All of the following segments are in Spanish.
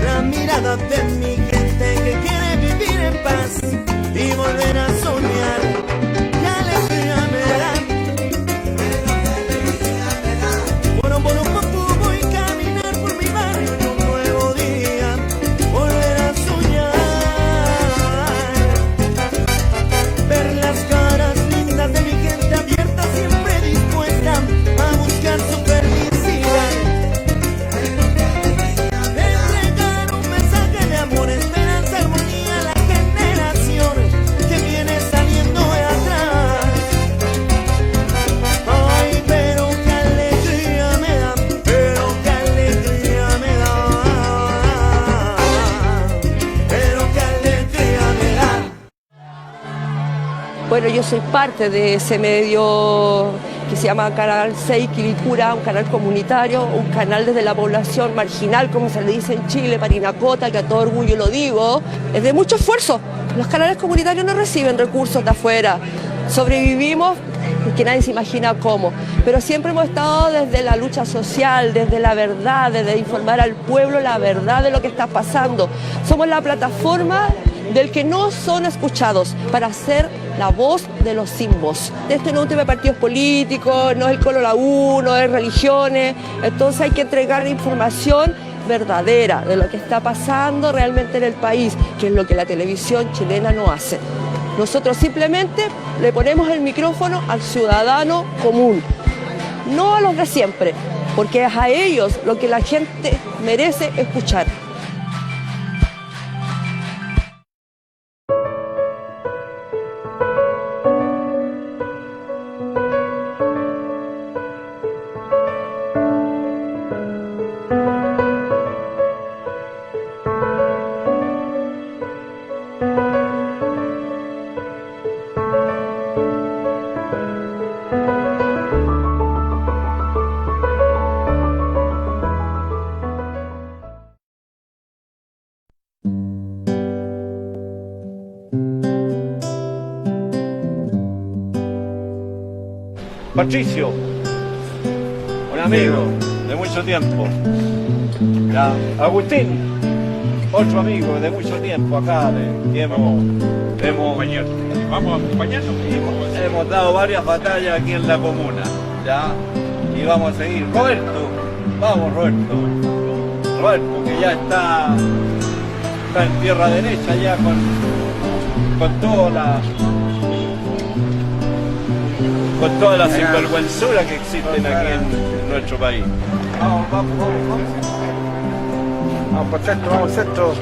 la mirada de mi gente que quiere vivir en paz y volver a soñar. ¡Qué alegría me da! Bueno, por un poco voy a caminar por mi barrio en un nuevo día, volver a soñar, ver las caras lindas de mi gente abierta, siempre dispuesta a buscar su felicidad, entregar un mensaje de amor, esperanza, armonía a la generación que viene saliendo de atrás. Ay, pero qué alegría me da, pero qué alegría me da, pero qué alegría me da. Bueno, yo soy parte de ese medio que se llama Canal 6 Quilicura, un canal comunitario, un canal desde la población marginal, como se le dice en Chile, Parinacota, que a todo orgullo lo digo. Es de mucho esfuerzo. Los canales comunitarios no reciben recursos de afuera. Sobrevivimos, que nadie se imagina cómo. Pero siempre hemos estado desde la lucha social, desde la verdad, desde informar al pueblo la verdad de lo que está pasando. Somos la plataforma del que no son escuchados para ser la voz de los sin voz. Esto no es un tema de partidos políticos, no es el color a uno, no es religiones. Entonces hay que entregar información verdadera de lo que está pasando realmente en el país, que es lo que la televisión chilena no hace. Nosotros simplemente le ponemos el micrófono al ciudadano común, no a los de siempre, porque es a ellos lo que la gente merece escuchar. Patricio, un amigo de mucho tiempo. Ya, Agustín, otro amigo de mucho tiempo acá, que hemos dado varias batallas aquí en la comuna, ¿ya? Y vamos a seguir. Roberto, vamos Roberto, que ya está en tierra derecha ya con toda la sinvergüenzura que existen aquí en nuestro país. Vamos por centro, vamos centro.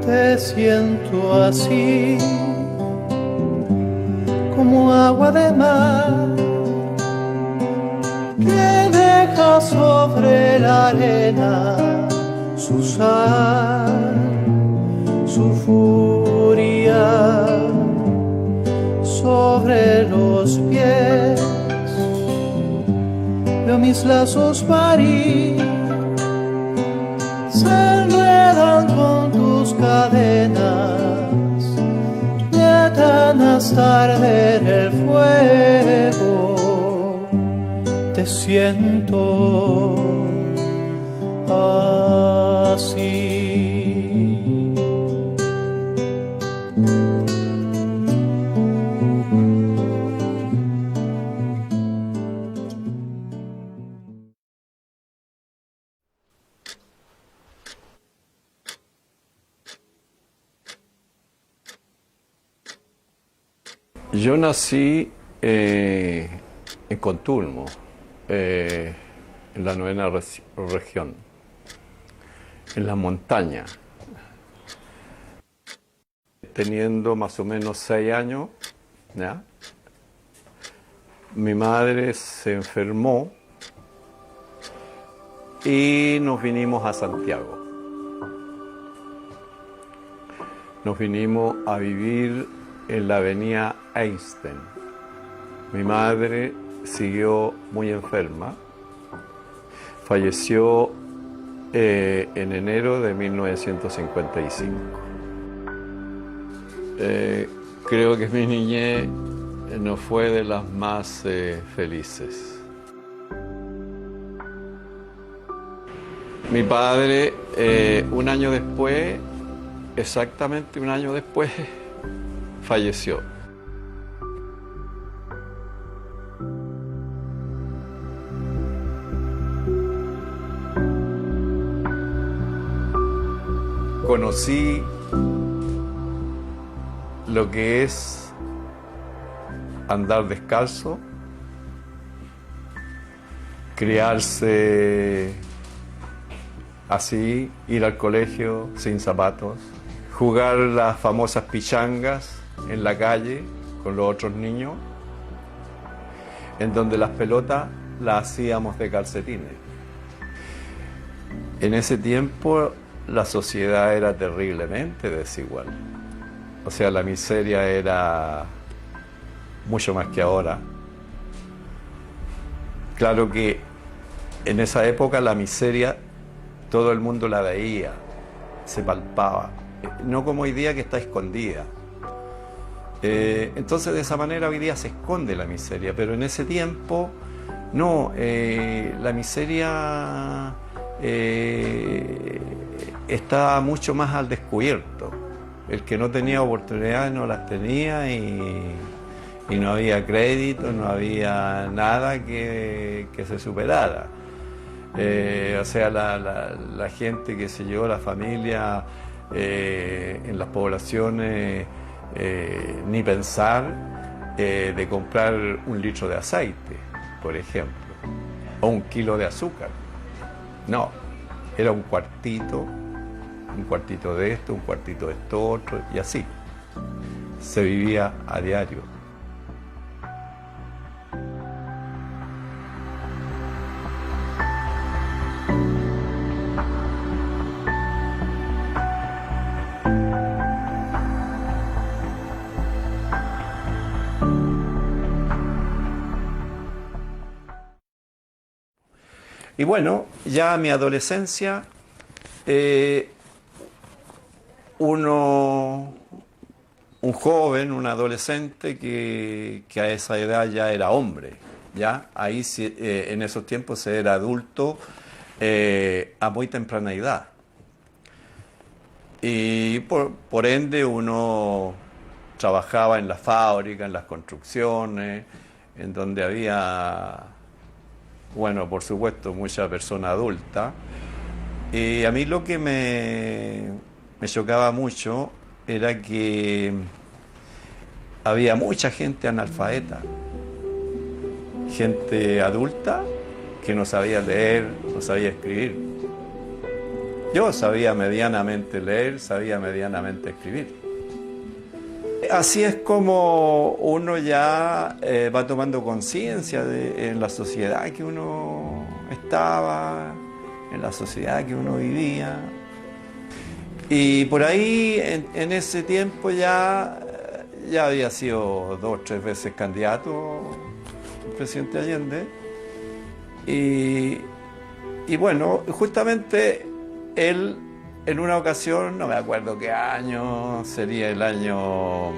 Te siento así, como agua de mar, que deja sobre la arena su sal, su furia, sobre los pies. Veo mis lazos parir, se enredan con tus cadenas, de tan hasta arder el fuego. Te siento así. Yo nací en Contulmo, en la 9ª región, en la montaña. Teniendo más o menos 6 años, ¿ya? Mi madre se enfermó y nos vinimos a Santiago. Nos vinimos a vivir en la avenida Einstein. Mi madre siguió muy enferma. Falleció en enero de 1955. Creo que mi niñez no fue de las más felices. Mi padre, un año después, exactamente un año después, falleció. Conocí lo que es andar descalzo, criarse así, ir al colegio sin zapatos, jugar las famosas pichangas en la calle con los otros niños, en donde las pelotas las hacíamos de calcetines. En ese tiempo la sociedad era terriblemente desigual. O sea, la miseria era mucho más que ahora. Claro que en esa época la miseria todo el mundo la veía, se palpaba, no como hoy día que está escondida. Entonces de esa manera hoy día se esconde la miseria, pero en ese tiempo no, la miseria estaba mucho más al descubierto. El que no tenía oportunidades no las tenía y no había crédito, no había nada que se superara. O sea, la gente, qué sé yo, la familia en las poblaciones, ni pensar de comprar un litro de aceite, por ejemplo, o un kilo de azúcar. No, era un cuartito de esto, un cuartito de esto otro, y así. Se vivía a diario. Y bueno, ya mi adolescencia, un joven, un adolescente que a esa edad ya era hombre, ¿ya? Ahí en esos tiempos se era adulto a muy temprana edad. Y por ende uno trabajaba en la fábrica, en las construcciones, en donde había, bueno, por supuesto, mucha persona adulta. Y a mí lo que me chocaba mucho era que había mucha gente analfabeta, gente adulta que no sabía leer, no sabía escribir. Yo sabía medianamente leer, sabía medianamente escribir. Así es como uno ya va tomando conciencia en la sociedad que uno estaba, en la sociedad que uno vivía. Y por ahí, en ese tiempo ya había sido 2 o 3 veces candidato el presidente Allende. Y bueno, justamente él, en una ocasión, no me acuerdo qué año, sería el año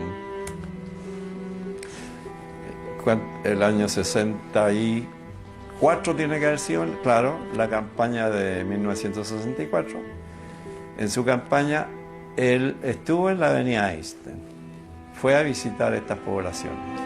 64 tiene que haber sido, claro, la campaña de 1964. En su campaña, él estuvo en la avenida Einstein, fue a visitar estas poblaciones.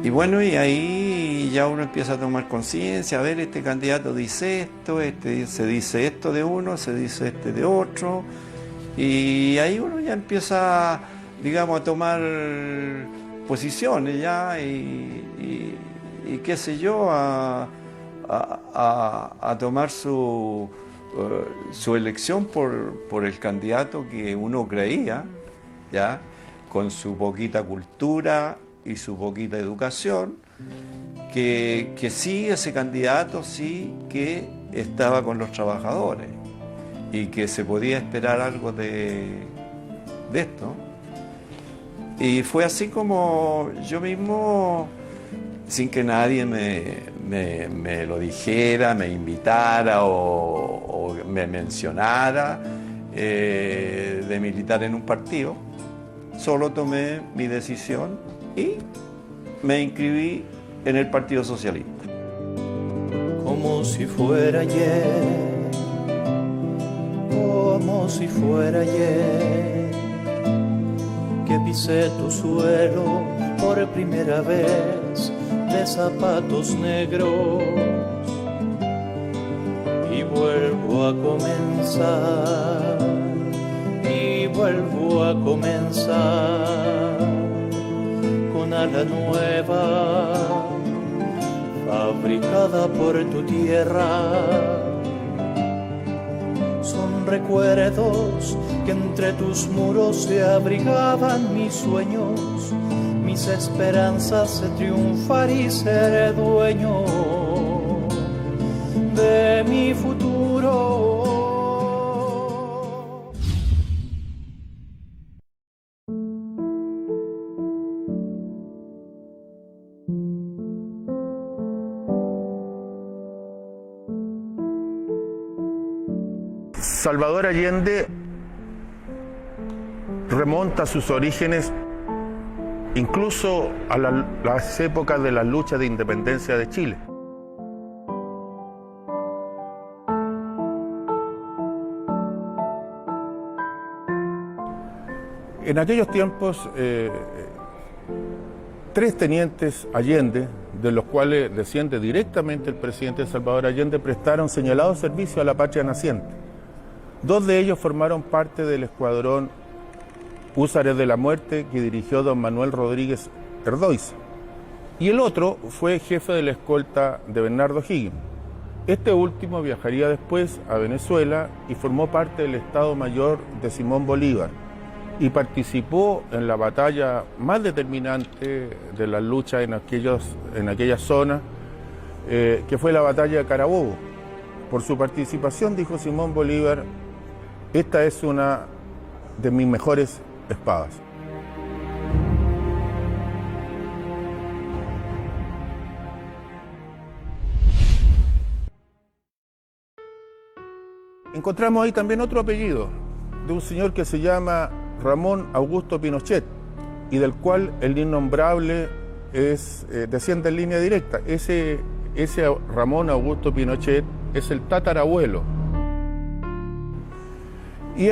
Y bueno, y ahí ya uno empieza a tomar conciencia, a ver, este candidato dice esto, se dice esto de uno, se dice este de otro, y ahí uno ya empieza, digamos, a tomar posiciones ya, y qué sé yo, a tomar su elección por el candidato que uno creía, ya, con su poquita cultura y su poquita educación, que sí, ese candidato sí que estaba con los trabajadores y que se podía esperar algo de esto. Y fue así como yo mismo, sin que nadie me me lo dijera, me invitara o me mencionara de militar en un partido. Solo tomé mi decisión y me inscribí en el Partido Socialista. Como si fuera ayer, como si fuera ayer, que pisé tu suelo por primera vez de zapatos negros y vuelvo a comenzar, y vuelvo a comenzar con ala nueva, fabricada por tu tierra. Son recuerdos que entre tus muros se abrigaban mis sueños, mis esperanzas de triunfar y ser dueño de mi futuro. Salvador Allende remonta sus orígenes incluso a las épocas de las luchas de independencia de Chile. En aquellos tiempos, 3 tenientes Allende, de los cuales desciende directamente el presidente Salvador Allende, prestaron señalado servicio a la patria naciente. 2 de ellos formaron parte del escuadrón Húsares de la Muerte que dirigió don Manuel Rodríguez Erdoiza, y el otro fue jefe de la escolta de Bernardo O'Higgins. Este último viajaría después a Venezuela y formó parte del Estado Mayor de Simón Bolívar y participó en la batalla más determinante de la lucha en aquella zona, que fue la batalla de Carabobo. Por su participación, dijo Simón Bolívar, esta es una de mis mejores espadas. Encontramos ahí también otro apellido, de un señor que se llama Ramón Augusto Pinochet, y del cual el innombrable desciende en línea directa. Ese Ramón Augusto Pinochet es el tatarabuelo. Y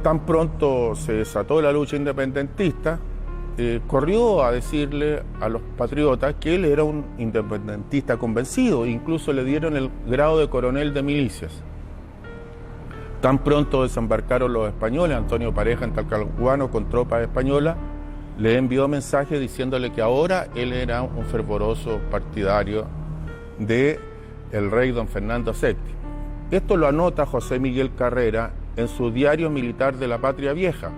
tan pronto se desató la lucha independentista, corrió a decirle a los patriotas que él era un independentista convencido, incluso le dieron el grado de coronel de milicias. Tan pronto desembarcaron los españoles, Antonio Pareja en Talcahuano con tropas españolas, le envió mensajes diciéndole que ahora él era un fervoroso partidario del rey don Fernando VII. Esto lo anota José Miguel Carrera en su Diario Militar de la Patria Vieja,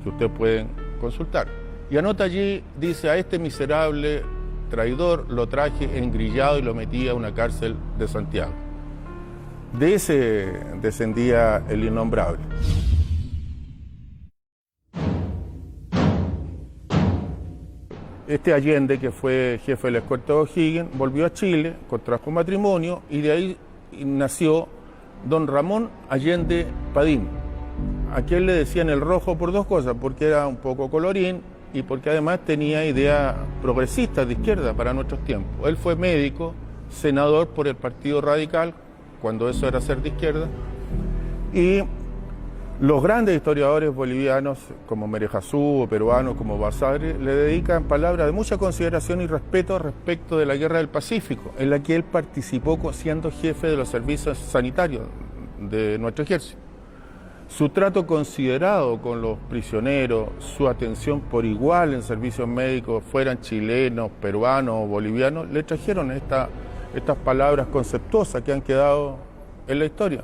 que ustedes pueden consultar. Y anota allí, dice, a este miserable traidor lo traje engrillado y lo metí a una cárcel de Santiago. De ese descendía el innombrable. Este Allende, que fue jefe de la escolta de O'Higgins, volvió a Chile, contrajo matrimonio y de ahí nació don Ramón Allende Padín, a quien le decían el rojo por 2 cosas, porque era un poco colorín y porque además tenía ideas progresistas de izquierda para nuestros tiempos. Él fue médico, senador por el Partido Radical, cuando eso era ser de izquierda, y los grandes historiadores bolivianos como Merejazú o peruanos como Basadre le dedican palabras de mucha consideración y respeto respecto de la Guerra del Pacífico, en la que él participó siendo jefe de los servicios sanitarios de nuestro ejército. Su trato considerado con los prisioneros, su atención por igual en servicios médicos, fueran chilenos, peruanos o bolivianos, le trajeron estas palabras conceptuosas que han quedado en la historia.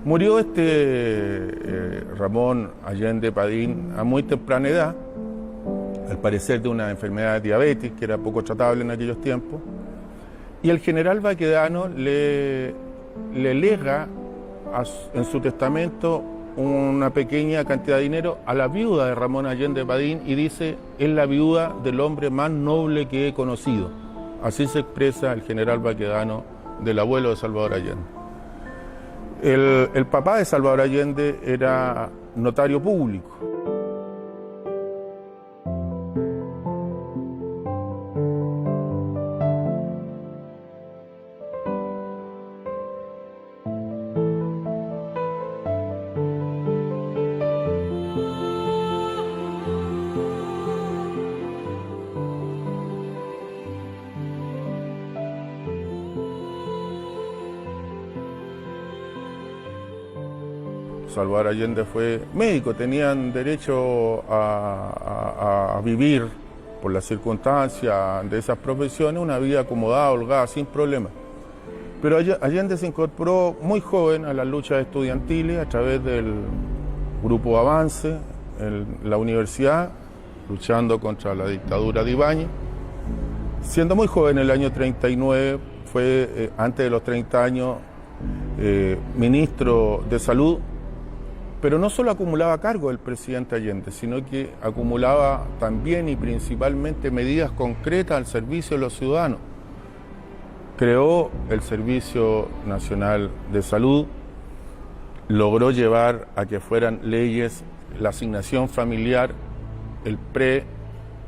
Murió Ramón Allende Padín a muy temprana edad, al parecer de una enfermedad de diabetes que era poco tratable en aquellos tiempos, y el general Baquedano le lega en su testamento una pequeña cantidad de dinero a la viuda de Ramón Allende Padín y dice, es la viuda del hombre más noble que he conocido. Así se expresa el general Baquedano del abuelo de Salvador Allende. El papá de Salvador Allende era notario público. Salvador Allende fue médico, tenían derecho a vivir por las circunstancias de esas profesiones una vida acomodada, holgada, sin problemas. Pero Allende se incorporó muy joven a las luchas estudiantiles a través del Grupo Avance en la universidad, luchando contra la dictadura de Ibáñez. Siendo muy joven, en el año 39, fue antes de los 30 años ministro de Salud. Pero no solo acumulaba cargo el presidente Allende, sino que acumulaba también y principalmente medidas concretas al servicio de los ciudadanos. Creó el Servicio Nacional de Salud, logró llevar a que fueran leyes la asignación familiar, el pre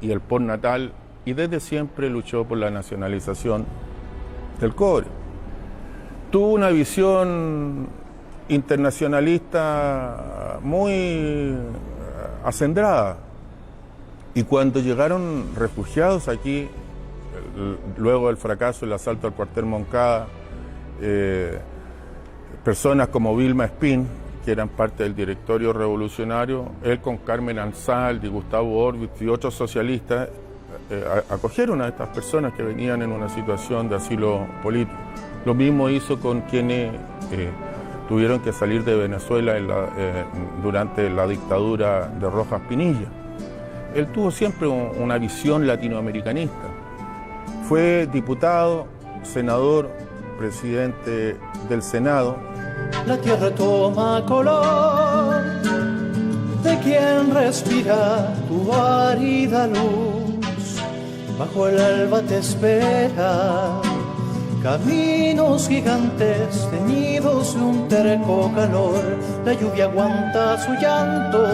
y el postnatal, y desde siempre luchó por la nacionalización del cobre. Tuvo una visión internacionalista muy acendrada, y cuando llegaron refugiados aquí, luego del fracaso del asalto al cuartel Moncada, personas como Vilma Espín, que eran parte del directorio revolucionario, él con Carmen Ansaldi, Gustavo Orbit y otros socialistas, acogieron a estas personas que venían en una situación de asilo político. Lo mismo hizo con quienes tuvieron que salir de Venezuela durante la dictadura de Rojas Pinilla. Él tuvo siempre una visión latinoamericanista. Fue diputado, senador, presidente del Senado. La tierra toma color de quien respira tu árida luz. Bajo el alba te espera caminos gigantes teñidos de un terco calor. La lluvia aguanta su llanto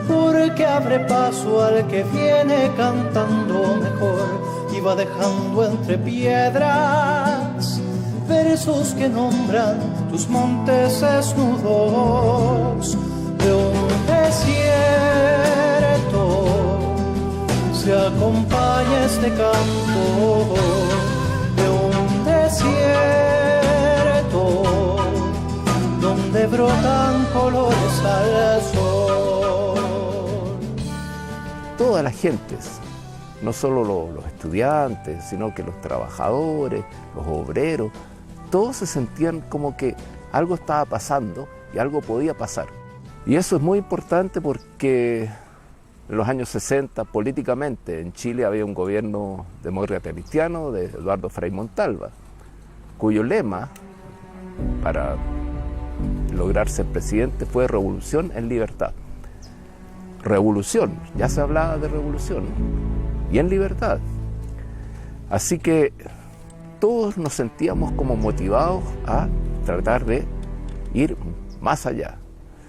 porque abre paso al que viene cantando mejor, y va dejando entre piedras versos que nombran tus montes desnudos. De un desierto se acompaña este canto, de un desierto donde brotan colores al sol. Todas las gentes, no solo los estudiantes, sino que los trabajadores, los obreros, todos se sentían como que algo estaba pasando y algo podía pasar. Y eso es muy importante porque en los años 60, políticamente, en Chile había un gobierno demócrata cristiano de Eduardo Frei Montalva, cuyo lema para lograr ser presidente fue revolución en libertad. Revolución, ya se hablaba de revolución, y en libertad. Así que todos nos sentíamos como motivados a tratar de ir más allá,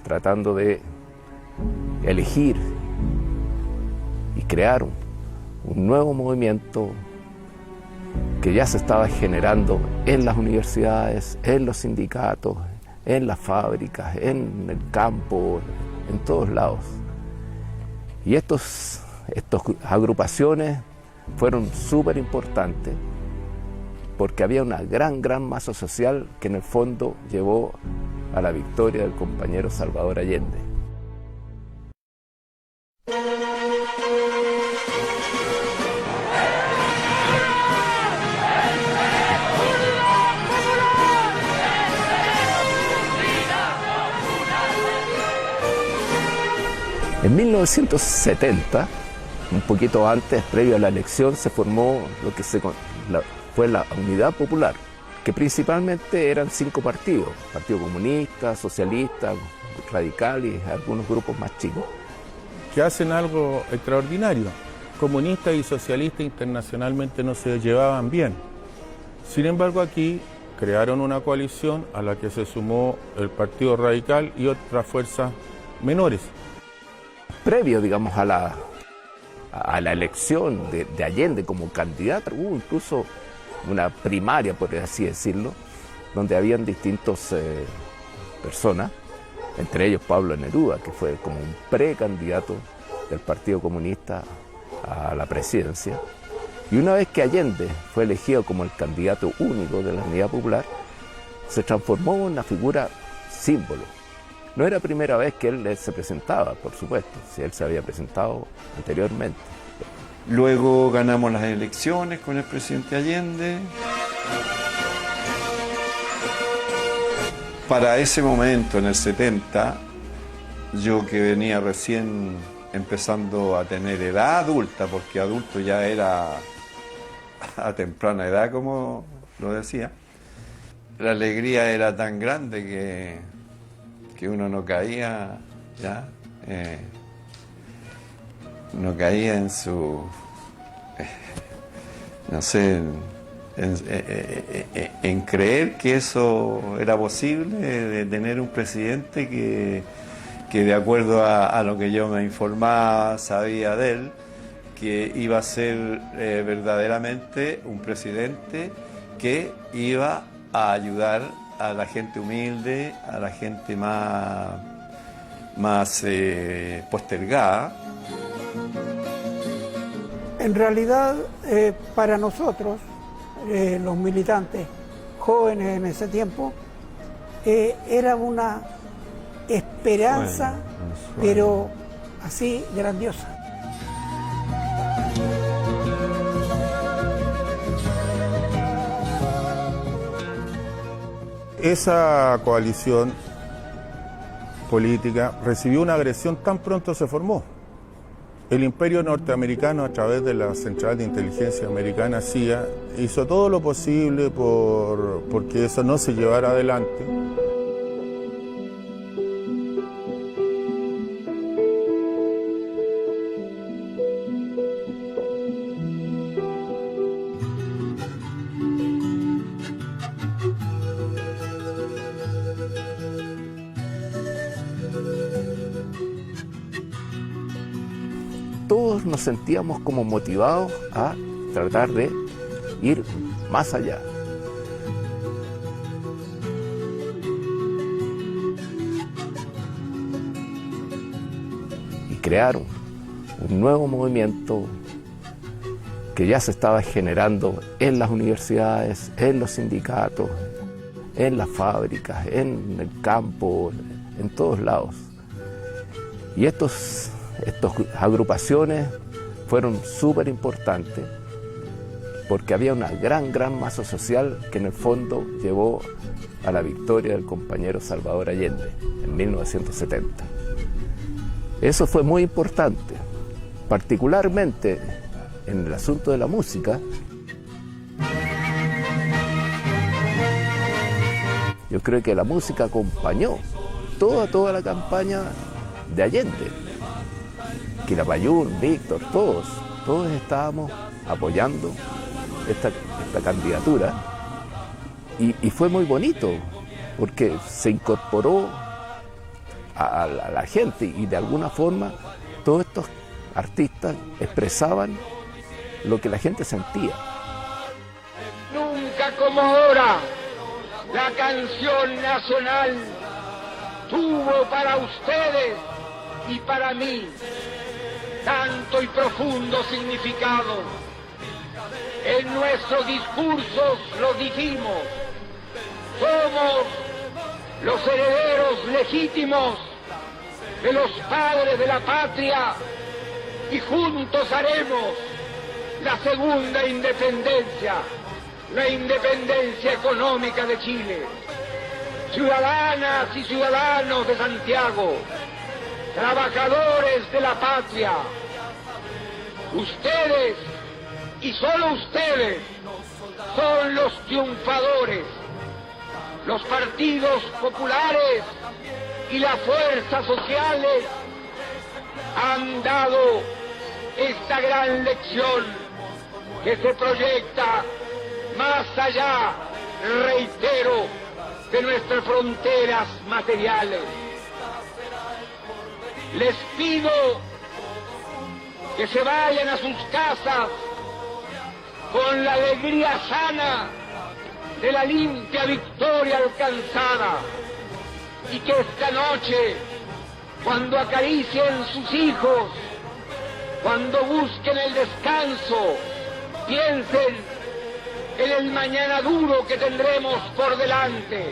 tratando de elegir y crear un nuevo movimiento que ya se estaba generando en las universidades, en los sindicatos, en las fábricas, en el campo, en todos lados. Y estas agrupaciones fueron súper importantes porque había una gran masa social que en el fondo llevó a la victoria del compañero Salvador Allende. En 1970, un poquito antes, previo a la elección, se formó lo que fue la Unidad Popular, que principalmente eran 5 partidos: Partido Comunista, Socialista, Radical y algunos grupos más chicos. Que hacen algo extraordinario. comunistas y socialistas internacionalmente no se llevaban bien. Sin embargo, aquí crearon una coalición a la que se sumó el Partido Radical y otras fuerzas menores. Previo, digamos, a la elección de Allende como candidato, hubo incluso una primaria, por así decirlo, donde habían distintas personas, entre ellos Pablo Neruda, que fue como un precandidato del Partido Comunista a la presidencia. Y una vez que Allende fue elegido como el candidato único de la Unidad Popular, se transformó en una figura símbolo. No era la primera vez que él se presentaba, por supuesto, si él se había presentado anteriormente. Luego ganamos las elecciones con el presidente Allende. Para ese momento, en el 70, yo que venía recién empezando a tener edad adulta, porque adulto ya era a temprana edad, como lo decía, la alegría era tan grande que uno no caía ya, no caía en su, no sé, en creer que eso era posible, de tener un presidente que de acuerdo a lo que yo me informaba, sabía de él, que iba a ser verdaderamente un presidente que iba a ayudar a la gente humilde, a la gente más postergada. En realidad, para nosotros, los militantes jóvenes en ese tiempo, era una esperanza, pero así grandiosa. Esa coalición política recibió una agresión tan pronto se formó. El imperio norteamericano, a través de la Central de Inteligencia Americana, CIA, hizo todo lo posible porque eso no se llevara adelante. Todos nos sentíamos como motivados a tratar de ir más allá. Y crearon un nuevo movimiento que ya se estaba generando en las universidades, en los sindicatos, en las fábricas, en el campo, en todos lados. Y estas agrupaciones fueron súper importantes porque había una gran masa social que en el fondo llevó a la victoria del compañero Salvador Allende en 1970. Eso fue muy importante, particularmente en el asunto de la música. Yo creo que la música acompañó toda la campaña de Allende. Quilapayún, Víctor, todos estábamos apoyando esta candidatura y fue muy bonito porque se incorporó a la gente y de alguna forma todos estos artistas expresaban lo que la gente sentía. Nunca como ahora la canción nacional tuvo para ustedes y para mí tanto y profundo significado. En nuestros discursos lo dijimos, somos los herederos legítimos de los padres de la patria y juntos haremos la segunda independencia, la independencia económica de Chile. Ciudadanas y ciudadanos de Santiago, trabajadores de la patria, ustedes y solo ustedes son los triunfadores. Los partidos populares y las fuerzas sociales han dado esta gran lección que se proyecta más allá, reitero, de nuestras fronteras materiales. Les pido que se vayan a sus casas con la alegría sana de la limpia victoria alcanzada, y que esta noche, cuando acaricien sus hijos, cuando busquen el descanso, piensen en el mañana duro que tendremos por delante,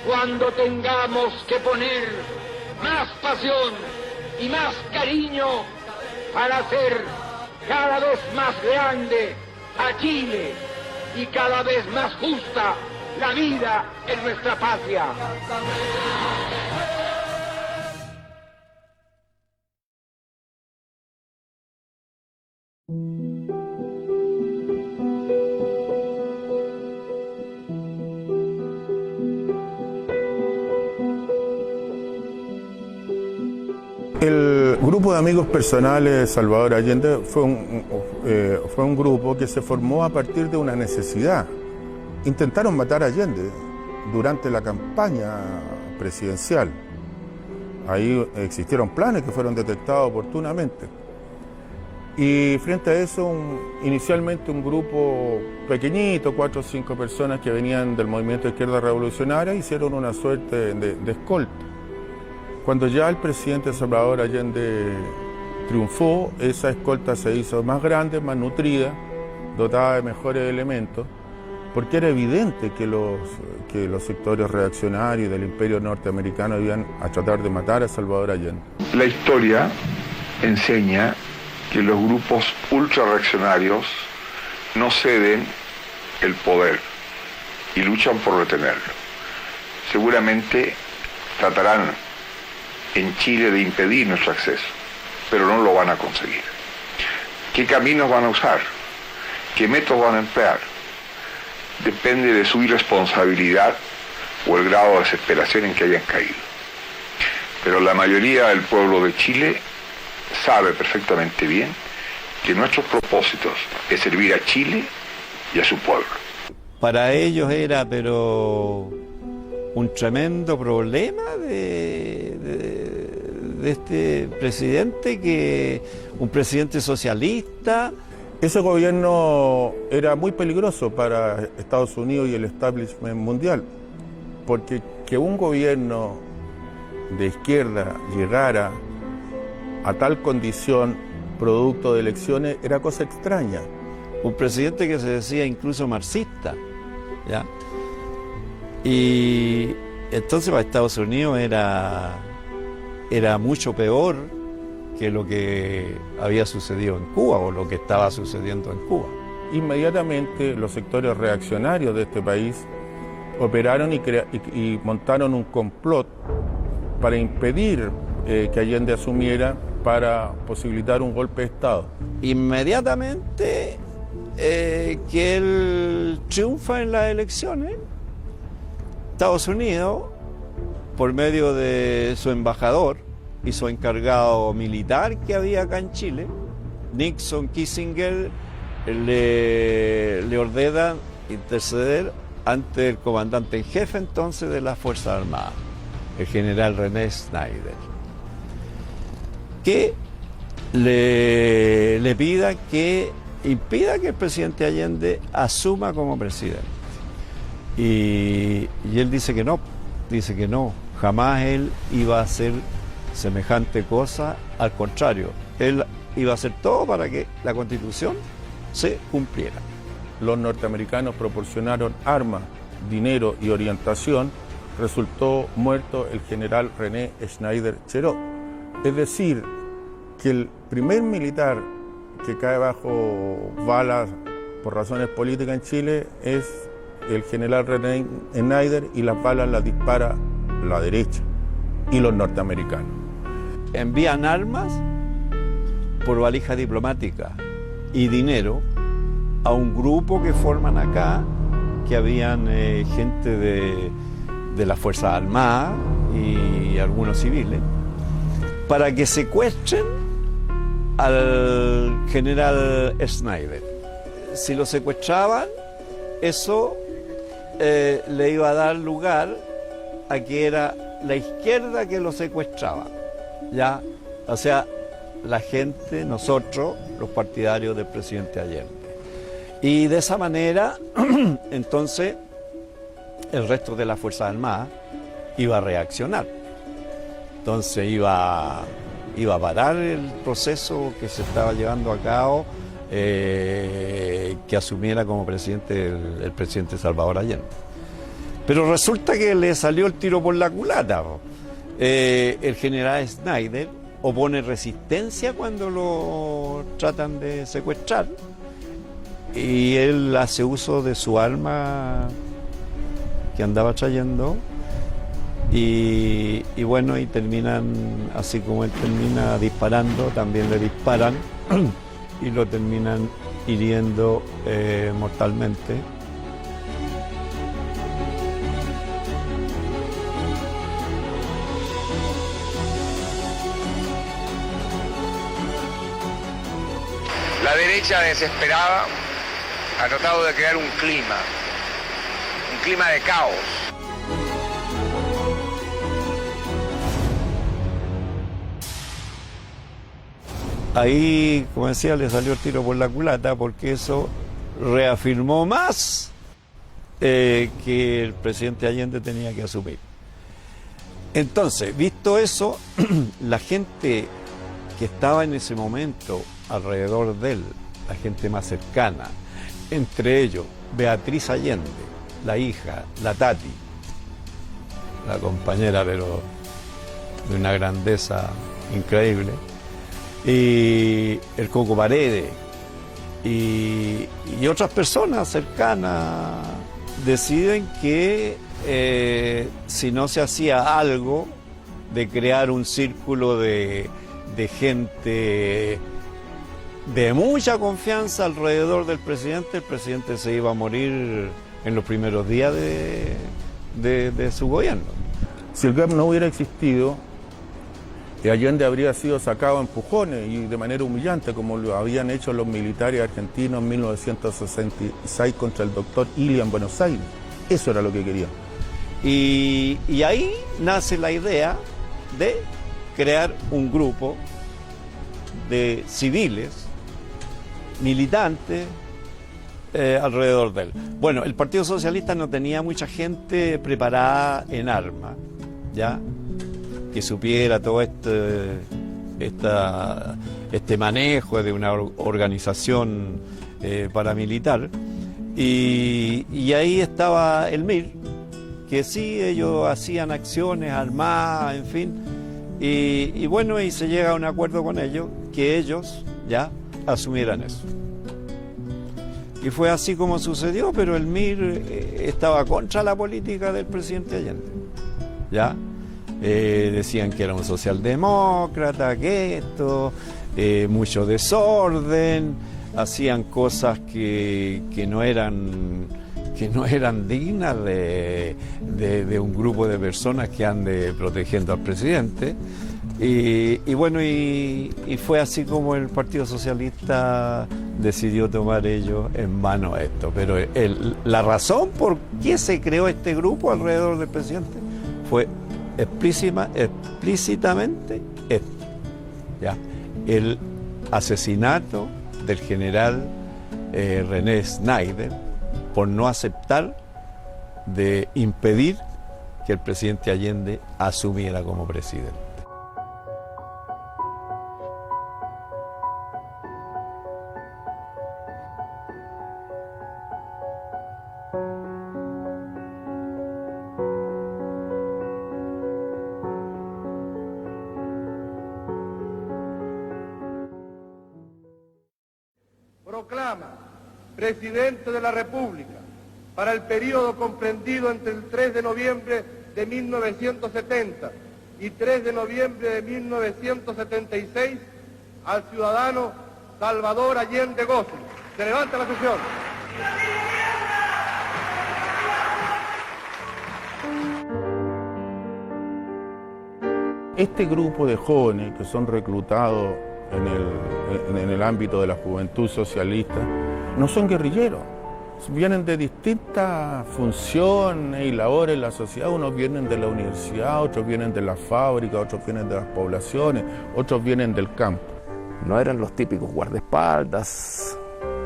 cuando tengamos que poner más pasión y más cariño para hacer cada vez más grande a Chile y cada vez más justa la vida en nuestra patria. El grupo de amigos personales de Salvador Allende fue un grupo que se formó a partir de una necesidad. Intentaron matar a Allende durante la campaña presidencial. Ahí existieron planes que fueron detectados oportunamente. Y frente a eso, inicialmente un grupo pequeñito, 4 o 5 personas que venían del movimiento de izquierda revolucionaria, hicieron una suerte de escolta. Cuando ya el presidente Salvador Allende triunfó, esa escolta se hizo más grande, más nutrida, dotada de mejores elementos, porque era evidente que los sectores reaccionarios del imperio norteamericano iban a tratar de matar a Salvador Allende. La historia enseña que los grupos ultrarreaccionarios no ceden el poder y luchan por retenerlo. Seguramente tratarán en Chile de impedir nuestro acceso, pero no lo van a conseguir. ¿Qué caminos van a usar? ¿Qué métodos van a emplear? Depende de su irresponsabilidad o el grado de desesperación en que hayan caído. Pero la mayoría del pueblo de Chile sabe perfectamente bien que nuestros propósitos es servir a Chile y a su pueblo. Para ellos era, pero un tremendo problema de este presidente, un presidente socialista. Ese gobierno era muy peligroso para Estados Unidos y el establishment mundial, porque que un gobierno de izquierda llegara a tal condición producto de elecciones era cosa extraña. Un presidente que se decía incluso marxista, ¿ya? Y entonces para Estados Unidos era mucho peor que lo que había sucedido en Cuba o lo que estaba sucediendo en Cuba. Inmediatamente los sectores reaccionarios de este país operaron y montaron un complot para impedir que Allende asumiera, para posibilitar un golpe de Estado. Inmediatamente que él triunfa en las elecciones, Estados Unidos, por medio de su embajador y su encargado militar que había acá en Chile, Nixon, Kissinger, le ordenan interceder ante el comandante en jefe entonces de las Fuerzas Armadas, el general René Schneider, que le pida que impida que el presidente Allende asuma como presidente. Y él dice que no, jamás él iba a hacer semejante cosa, al contrario, él iba a hacer todo para que la Constitución se cumpliera. Los norteamericanos proporcionaron armas, dinero y orientación. Resultó muerto el general René Schneider Cherot. Es decir, que el primer militar que cae bajo balas por razones políticas en Chile es el general René Schneider, y las balas las dispara la derecha y los norteamericanos. Envían armas por valija diplomática y dinero a un grupo que forman acá, que habían gente de las Fuerzas Armadas y algunos civiles, para que secuestren al general Schneider. Si lo secuestraban, eso le iba a dar lugar a que era la izquierda que lo secuestraba, ¿ya? O sea, la gente, nosotros, los partidarios del presidente Allende. Y de esa manera, entonces, el resto de las Fuerzas Armadas iba a reaccionar. Entonces iba a parar el proceso que se estaba llevando a cabo, que asumiera como presidente el presidente Salvador Allende. Pero resulta que le salió el tiro por la culata. El general Schneider opone resistencia cuando lo tratan de secuestrar y él hace uso de su arma que andaba trayendo y bueno, y terminan, así como él termina disparando, también le disparan y lo terminan hiriendo mortalmente. La derecha desesperada ha tratado de crear un clima de caos. Ahí, como decía, le salió el tiro por la culata porque eso reafirmó más que el presidente Allende tenía que asumir. Entonces, visto eso, la gente que estaba en ese momento alrededor de él, la gente más cercana, entre ellos Beatriz Allende, la hija, la Tati, la compañera pero de una grandeza increíble, y el Coco Paredes y otras personas cercanas deciden que si no se hacía algo de crear un círculo de gente de mucha confianza alrededor del presidente, el presidente se iba a morir en los primeros días de su gobierno. Si el GAP no hubiera existido, Allende habría sido sacado a empujones y de manera humillante, como lo habían hecho los militares argentinos en 1966 contra el doctor Ilian en Buenos Aires. Eso era lo que querían. Y ahí nace la idea de crear un grupo de civiles, militantes, alrededor de él. Bueno, el Partido Socialista no tenía mucha gente preparada en armas, ¿ya? Que supiera todo este manejo de una organización paramilitar. Y ahí estaba el MIR, que sí, ellos hacían acciones armadas, en fin. Y bueno, y se llega a un acuerdo con ellos, que ellos ya asumieran eso. Y fue así como sucedió, pero el MIR estaba contra la política del presidente Allende, ¿ya? Decían que era un socialdemócrata, que esto, mucho desorden, hacían cosas que no eran dignas de un grupo de personas que ande protegiendo al presidente. Y bueno, y fue así como el Partido Socialista decidió tomar ellos en mano esto. Pero la razón por qué se creó este grupo alrededor del presidente fue explícitamente esto, ¿ya? El asesinato del general René Schneider por no aceptar de impedir que el presidente Allende asumiera como presidente. Proclama Presidente de la República para el periodo comprendido entre el 3 de noviembre de 1970 y 3 de noviembre de 1976 al ciudadano Salvador Allende Gozo. Se levanta la sesión. Este grupo de jóvenes que son reclutados en el ámbito de la juventud socialista, no son guerrilleros. Vienen de distintas funciones y labores en la sociedad. Unos vienen de la universidad, otros vienen de la fábrica, otros vienen de las poblaciones, otros vienen del campo. No eran los típicos guardaespaldas,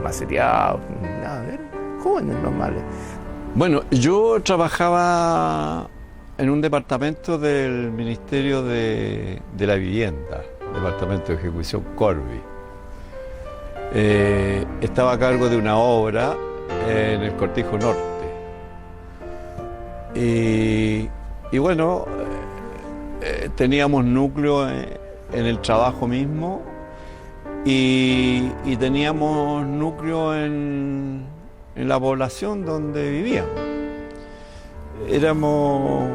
maseriados, nada, eran jóvenes normales. Bueno, yo trabajaba en un departamento del Ministerio de la Vivienda, Departamento de Ejecución Corvi. Estaba a cargo de una obra en el Cortijo Norte. Y bueno, teníamos núcleo en el trabajo mismo y teníamos núcleo en la población donde vivíamos. Éramos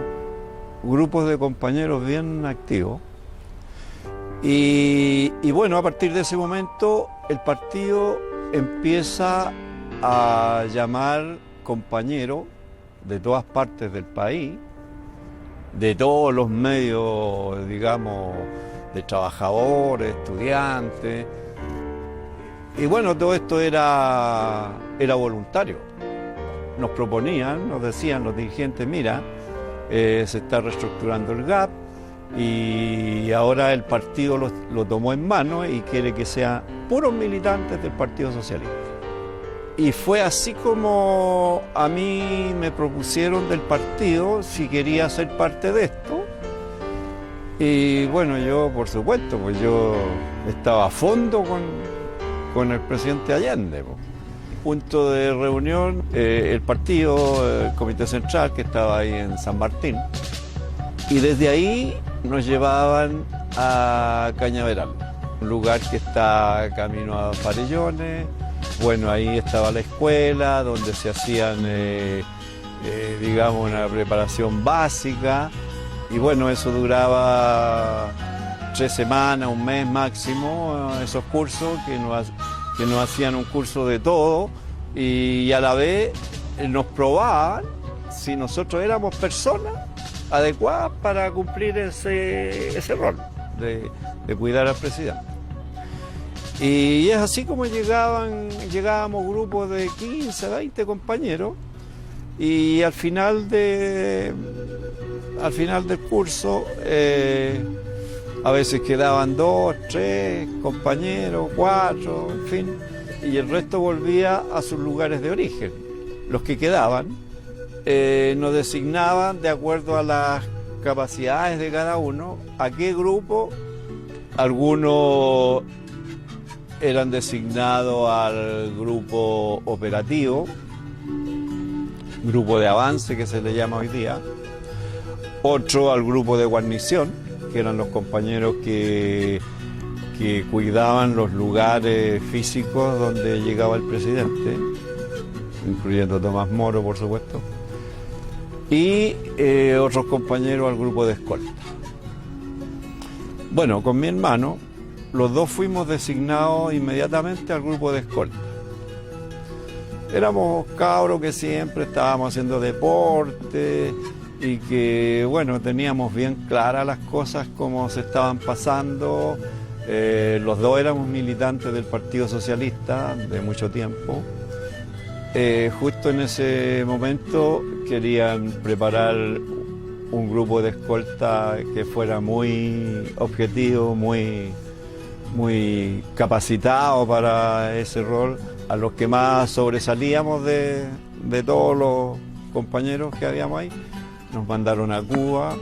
grupos de compañeros bien activos. Y bueno, a partir de ese momento el partido empieza a llamar compañeros de todas partes del país, de todos los medios, digamos, de trabajadores, estudiantes. Y bueno, todo esto era voluntario. Nos proponían, nos decían los dirigentes, mira, se está reestructurando el GAP y ahora el partido lo tomó en mano y quiere que sean puros militantes del Partido Socialista. Y fue así como a mí me propusieron del partido si quería ser parte de esto. Y bueno, yo por supuesto, pues yo estaba a fondo con el presidente Allende. Punto de reunión, el partido, el Comité Central, que estaba ahí en San Martín. Y desde ahí nos llevaban a Cañaveral, un lugar que está camino a Farellones. Bueno, ahí estaba la escuela donde se hacían, digamos, una preparación básica. Y bueno, eso duraba 3 semanas, un mes máximo, esos cursos que nos hacían un curso de todo y a la vez nos probaban si nosotros éramos personas adecuadas para cumplir ese rol de cuidar al presidente. Y es así como llegábamos grupos de 15, 20 compañeros y al final del curso a veces quedaban 2, 3 compañeros, 4, en fin, y el resto volvía a sus lugares de origen. Los que quedaban nos designaban de acuerdo a las capacidades de cada uno, a qué grupo. Algunos eran designados al grupo operativo, grupo de avance que se le llama hoy día, otro al grupo de guarnición, que eran los compañeros que cuidaban los lugares físicos donde llegaba el presidente, incluyendo Tomás Moro, por supuesto, y otros compañeros al grupo de escolta. Bueno, con mi hermano, los dos fuimos designados inmediatamente al grupo de escolta. Éramos cabros que siempre estábamos haciendo deporte y que, bueno, teníamos bien claras las cosas como se estaban pasando. Los dos éramos militantes del Partido Socialista de mucho tiempo. Justo en ese momento querían preparar un grupo de escolta que fuera muy objetivo, muy capacitado para ese rol, a los que más sobresalíamos de todos los compañeros que habíamos ahí. Nos mandaron a Cuba,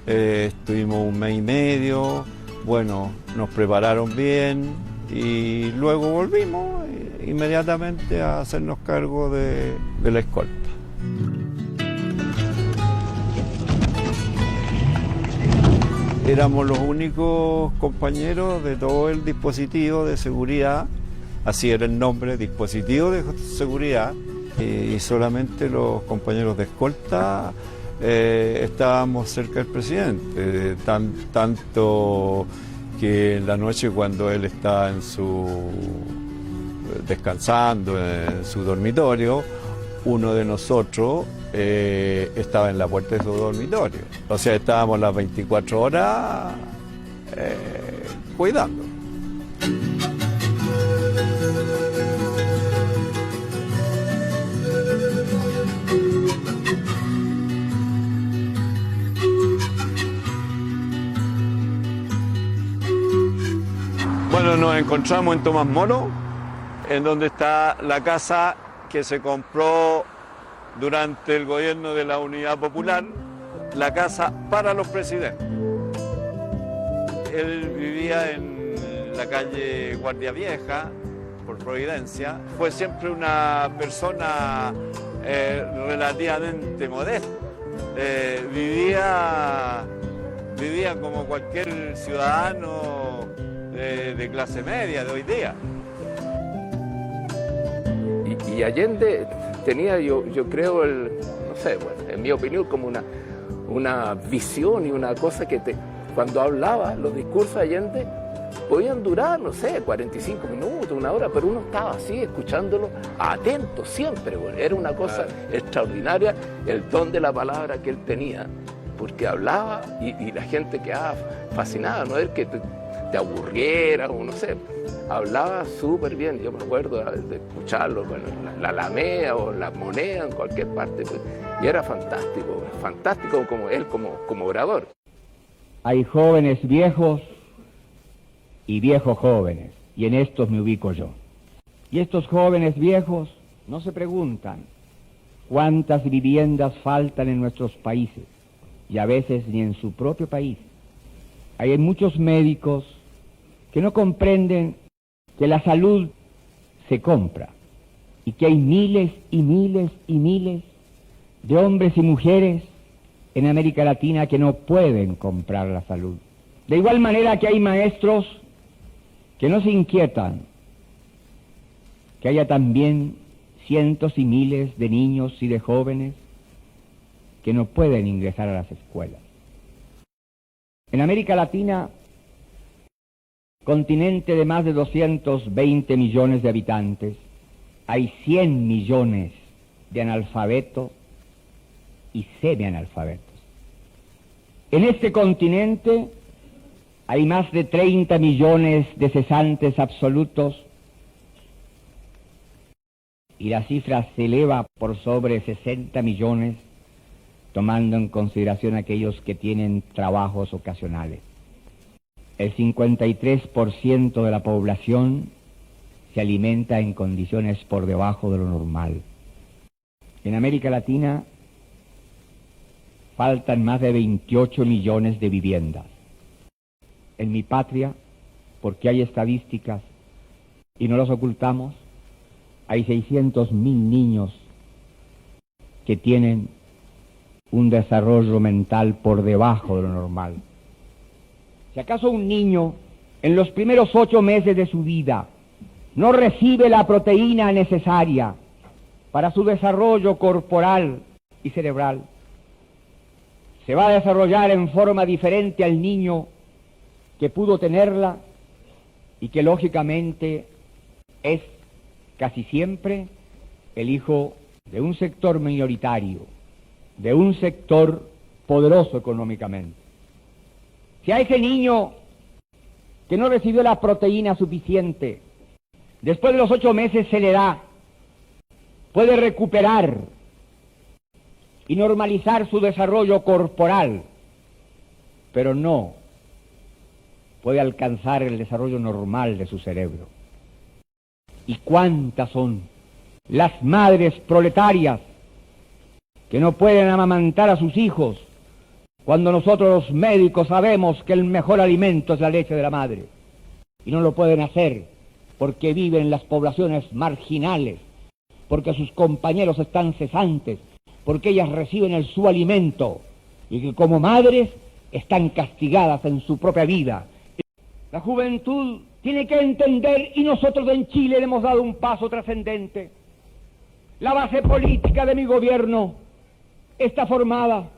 estuvimos 1 mes y medio, bueno, nos prepararon bien y luego volvimos inmediatamente a hacernos cargo de la escolta. Éramos los únicos compañeros de todo el dispositivo de seguridad, así era el nombre, dispositivo de seguridad, y solamente los compañeros de escolta estábamos cerca del presidente, tanto que en la noche cuando él estaba descansando en su dormitorio, uno de nosotros estaba en la puerta de su dormitorio. O sea, estábamos las 24 horas cuidando. Bueno, nos encontramos en Tomás Moro, en donde está la casa que se compró durante el gobierno de la Unidad Popular, la casa para los presidentes. Él vivía en la calle Guardia Vieja, por Providencia. Fue siempre una persona relativamente modesta. Vivía como cualquier ciudadano de clase media de hoy día. Y Allende tenía, yo creo, no sé, bueno, en mi opinión, como una visión y una cosa que cuando hablaba, los discursos de Allende podían durar, no sé, 45 minutos, una hora, pero uno estaba así, escuchándolo, atento siempre. Bueno, era una cosa extraordinaria el don de la palabra que él tenía, porque hablaba y la gente quedaba fascinada, no es que te aburriera o no sé, hablaba súper bien. Yo me acuerdo de escucharlo, bueno, la Alameda o la Moneda, en cualquier parte, pues, y era fantástico como él, como orador. Hay jóvenes viejos y viejos jóvenes, y en estos me ubico yo. Y estos jóvenes viejos no se preguntan cuántas viviendas faltan en nuestros países, y a veces ni en su propio país. Hay muchos médicos que no comprenden que la salud se compra, y que hay miles y miles y miles de hombres y mujeres en América Latina que no pueden comprar la salud. De igual manera que hay maestros que no se inquietan, que haya también cientos y miles de niños y de jóvenes que no pueden ingresar a las escuelas. En América Latina, continente de más de 220 millones de habitantes, hay 100 millones de analfabetos y semianalfabetos. En este continente hay más de 30 millones de cesantes absolutos y la cifra se eleva por sobre 60 millones, tomando en consideración aquellos que tienen trabajos ocasionales. El 53% de la población se alimenta en condiciones por debajo de lo normal. En América Latina faltan más de 28 millones de viviendas. En mi patria, porque hay estadísticas y no las ocultamos, hay 600.000 niños que tienen un desarrollo mental por debajo de lo normal. Si acaso un niño en los primeros 8 meses de su vida no recibe la proteína necesaria para su desarrollo corporal y cerebral, se va a desarrollar en forma diferente al niño que pudo tenerla y que lógicamente es casi siempre el hijo de un sector minoritario, de un sector poderoso económicamente. Si a ese niño que no recibió la proteína suficiente, después de los 8 meses se le da, puede recuperar y normalizar su desarrollo corporal, pero no puede alcanzar el desarrollo normal de su cerebro. ¿Y cuántas son las madres proletarias que no pueden amamantar a sus hijos cuando nosotros los médicos sabemos que el mejor alimento es la leche de la madre? Y no lo pueden hacer porque viven en las poblaciones marginales, porque sus compañeros están cesantes, porque ellas reciben su alimento y que como madres están castigadas en su propia vida. La juventud tiene que entender, y nosotros en Chile le hemos dado un paso trascendente. La base política de mi gobierno está formada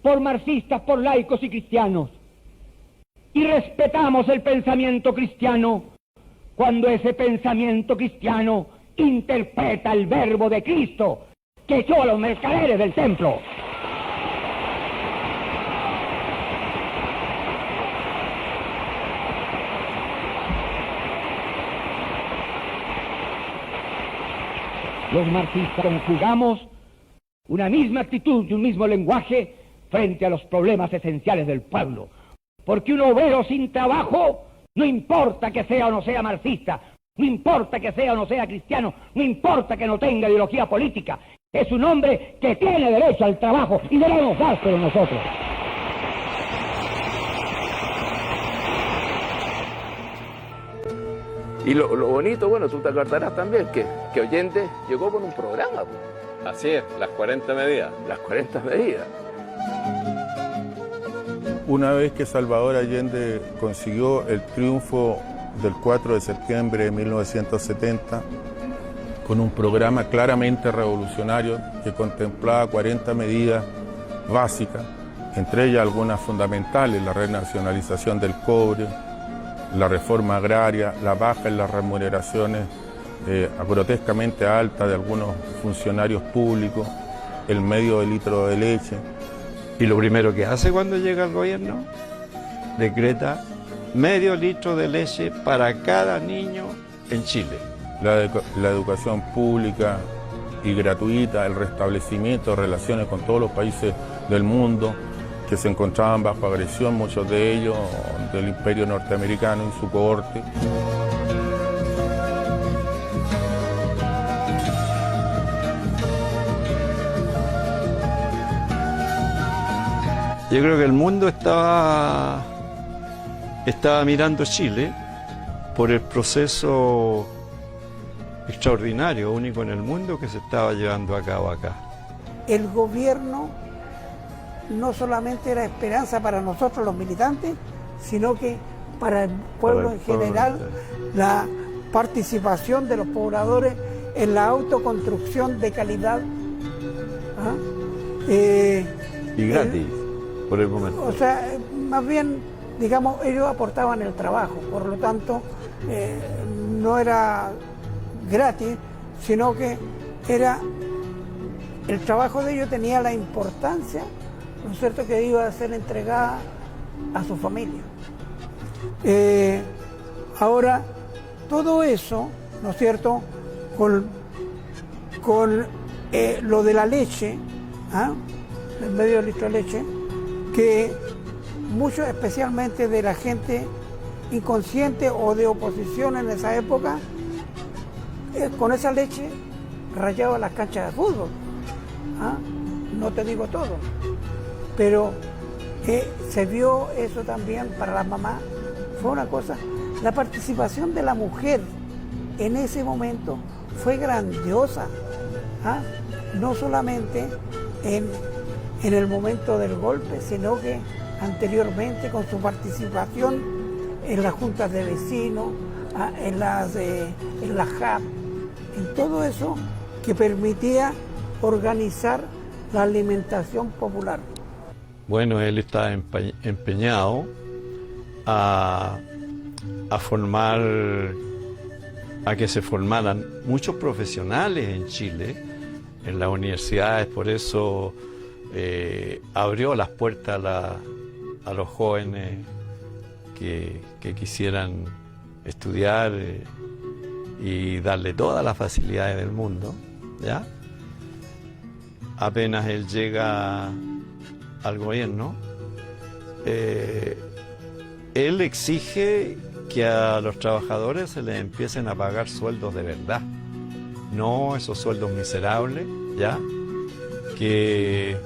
por marxistas, por laicos y cristianos. Y respetamos el pensamiento cristiano cuando ese pensamiento cristiano interpreta el verbo de Cristo que echó a los mercaderes del templo. Los marxistas conjugamos una misma actitud y un mismo lenguaje frente a los problemas esenciales del pueblo. Porque un obrero sin trabajo No importa que sea o no sea marxista, no importa que sea o no sea cristiano, no importa que no tenga ideología política. Es un hombre que tiene derecho al trabajo y debemos dárselo nosotros. Y lo bonito, bueno, tú te acordarás también que Allende llegó con un programa. Así es, las 40 medidas. Las 40 medidas. Una vez que Salvador Allende consiguió el triunfo del 4 de septiembre de 1970, con un programa claramente revolucionario que contemplaba 40 medidas básicas, entre ellas algunas fundamentales: la renacionalización del cobre, la reforma agraria, la baja en las remuneraciones grotescamente altas de algunos funcionarios públicos, el medio de litro de leche. Y lo primero que hace cuando llega al gobierno, decreta medio litro de leche para cada niño en Chile. La educación pública y gratuita, el restablecimiento de relaciones con todos los países del mundo que se encontraban bajo agresión, muchos de ellos del Imperio norteamericano y su cohorte. Yo creo que el mundo estaba mirando Chile por el proceso extraordinario, único en el mundo, que se estaba llevando a cabo acá. El gobierno no solamente era esperanza para nosotros los militantes, sino que para el pueblo en general, la participación de los pobladores en la autoconstrucción de calidad. Y gratis, por el momento. O sea, más bien, digamos, ellos aportaban el trabajo, por lo tanto, no era gratis, sino que era el trabajo de ellos tenía la importancia, ¿no es cierto?, que iba a ser entregada a su familia. Ahora, todo eso, ¿no es cierto?, con lo de la leche, el medio litro de leche, que muchos, especialmente de la gente inconsciente o de oposición en esa época, con esa leche rayaba las canchas de fútbol. No te digo todo, pero se vio eso también para las mamás. Fue una cosa, la participación de la mujer en ese momento fue grandiosa, no solamente en el momento del golpe, sino que anteriormente con su participación en las juntas de vecinos, en las JAP, en todo eso que permitía organizar la alimentación popular. Bueno, él está empeñado a que se formaran muchos profesionales en Chile, en las universidades. Por eso abrió las puertas a los jóvenes que quisieran estudiar y darle todas las facilidades del mundo, ¿ya? Apenas él llega al gobierno, él exige que a los trabajadores se les empiecen a pagar sueldos de verdad, no esos sueldos miserables, ¿ya? Que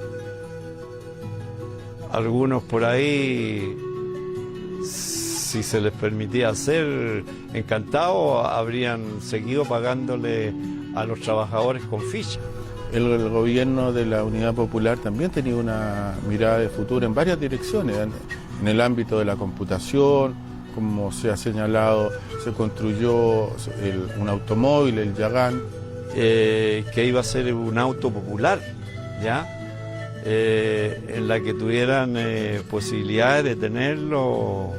algunos por ahí, si se les permitía hacer, encantados, habrían seguido pagándole a los trabajadores con ficha. El gobierno de la Unidad Popular también tenía una mirada de futuro en varias direcciones, en el ámbito de la computación, como se ha señalado, se construyó un automóvil, el Yagán, que iba a ser un auto popular, ¿ya? En la que tuvieran posibilidades de tenerlo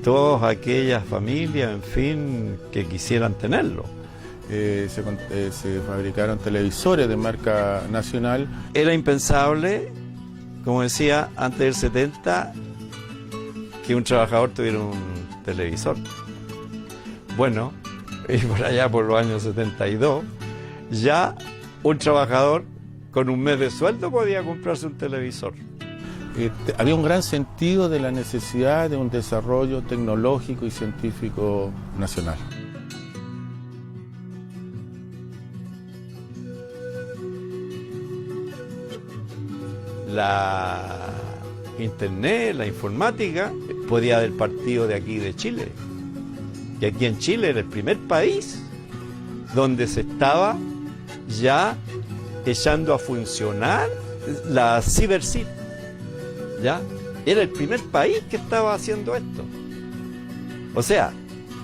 todas aquellas familias, en fin, que quisieran tenerlo. Se fabricaron televisores de marca nacional. Era impensable, como decía, antes del 70, que un trabajador tuviera un televisor. Bueno, y por allá por los años 72, ya un trabajador con un mes de sueldo podía comprarse un televisor. había un gran sentido de la necesidad de un desarrollo tecnológico y científico nacional. La internet, la informática, podía haber partido de aquí de Chile. Y aquí en Chile era el primer país donde se estaba ya echando a funcionar la CiberCit. ¿Ya? Era el primer país que estaba haciendo esto. O sea,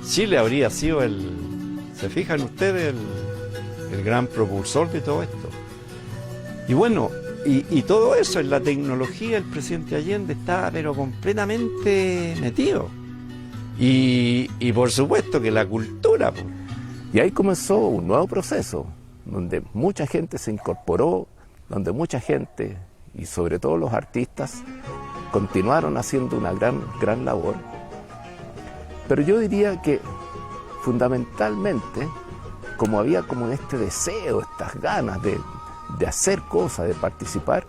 Chile habría sido ¿se fijan ustedes? El gran propulsor de todo esto. Y bueno, y todo eso en la tecnología, el presidente Allende estaba pero completamente metido. Y por supuesto que la cultura. Pues. Y ahí comenzó un nuevo proceso, donde mucha gente se incorporó, donde mucha gente, y sobre todo los artistas, continuaron haciendo una gran labor. Pero yo diría que fundamentalmente, como había como este deseo, estas ganas de hacer cosas, de participar,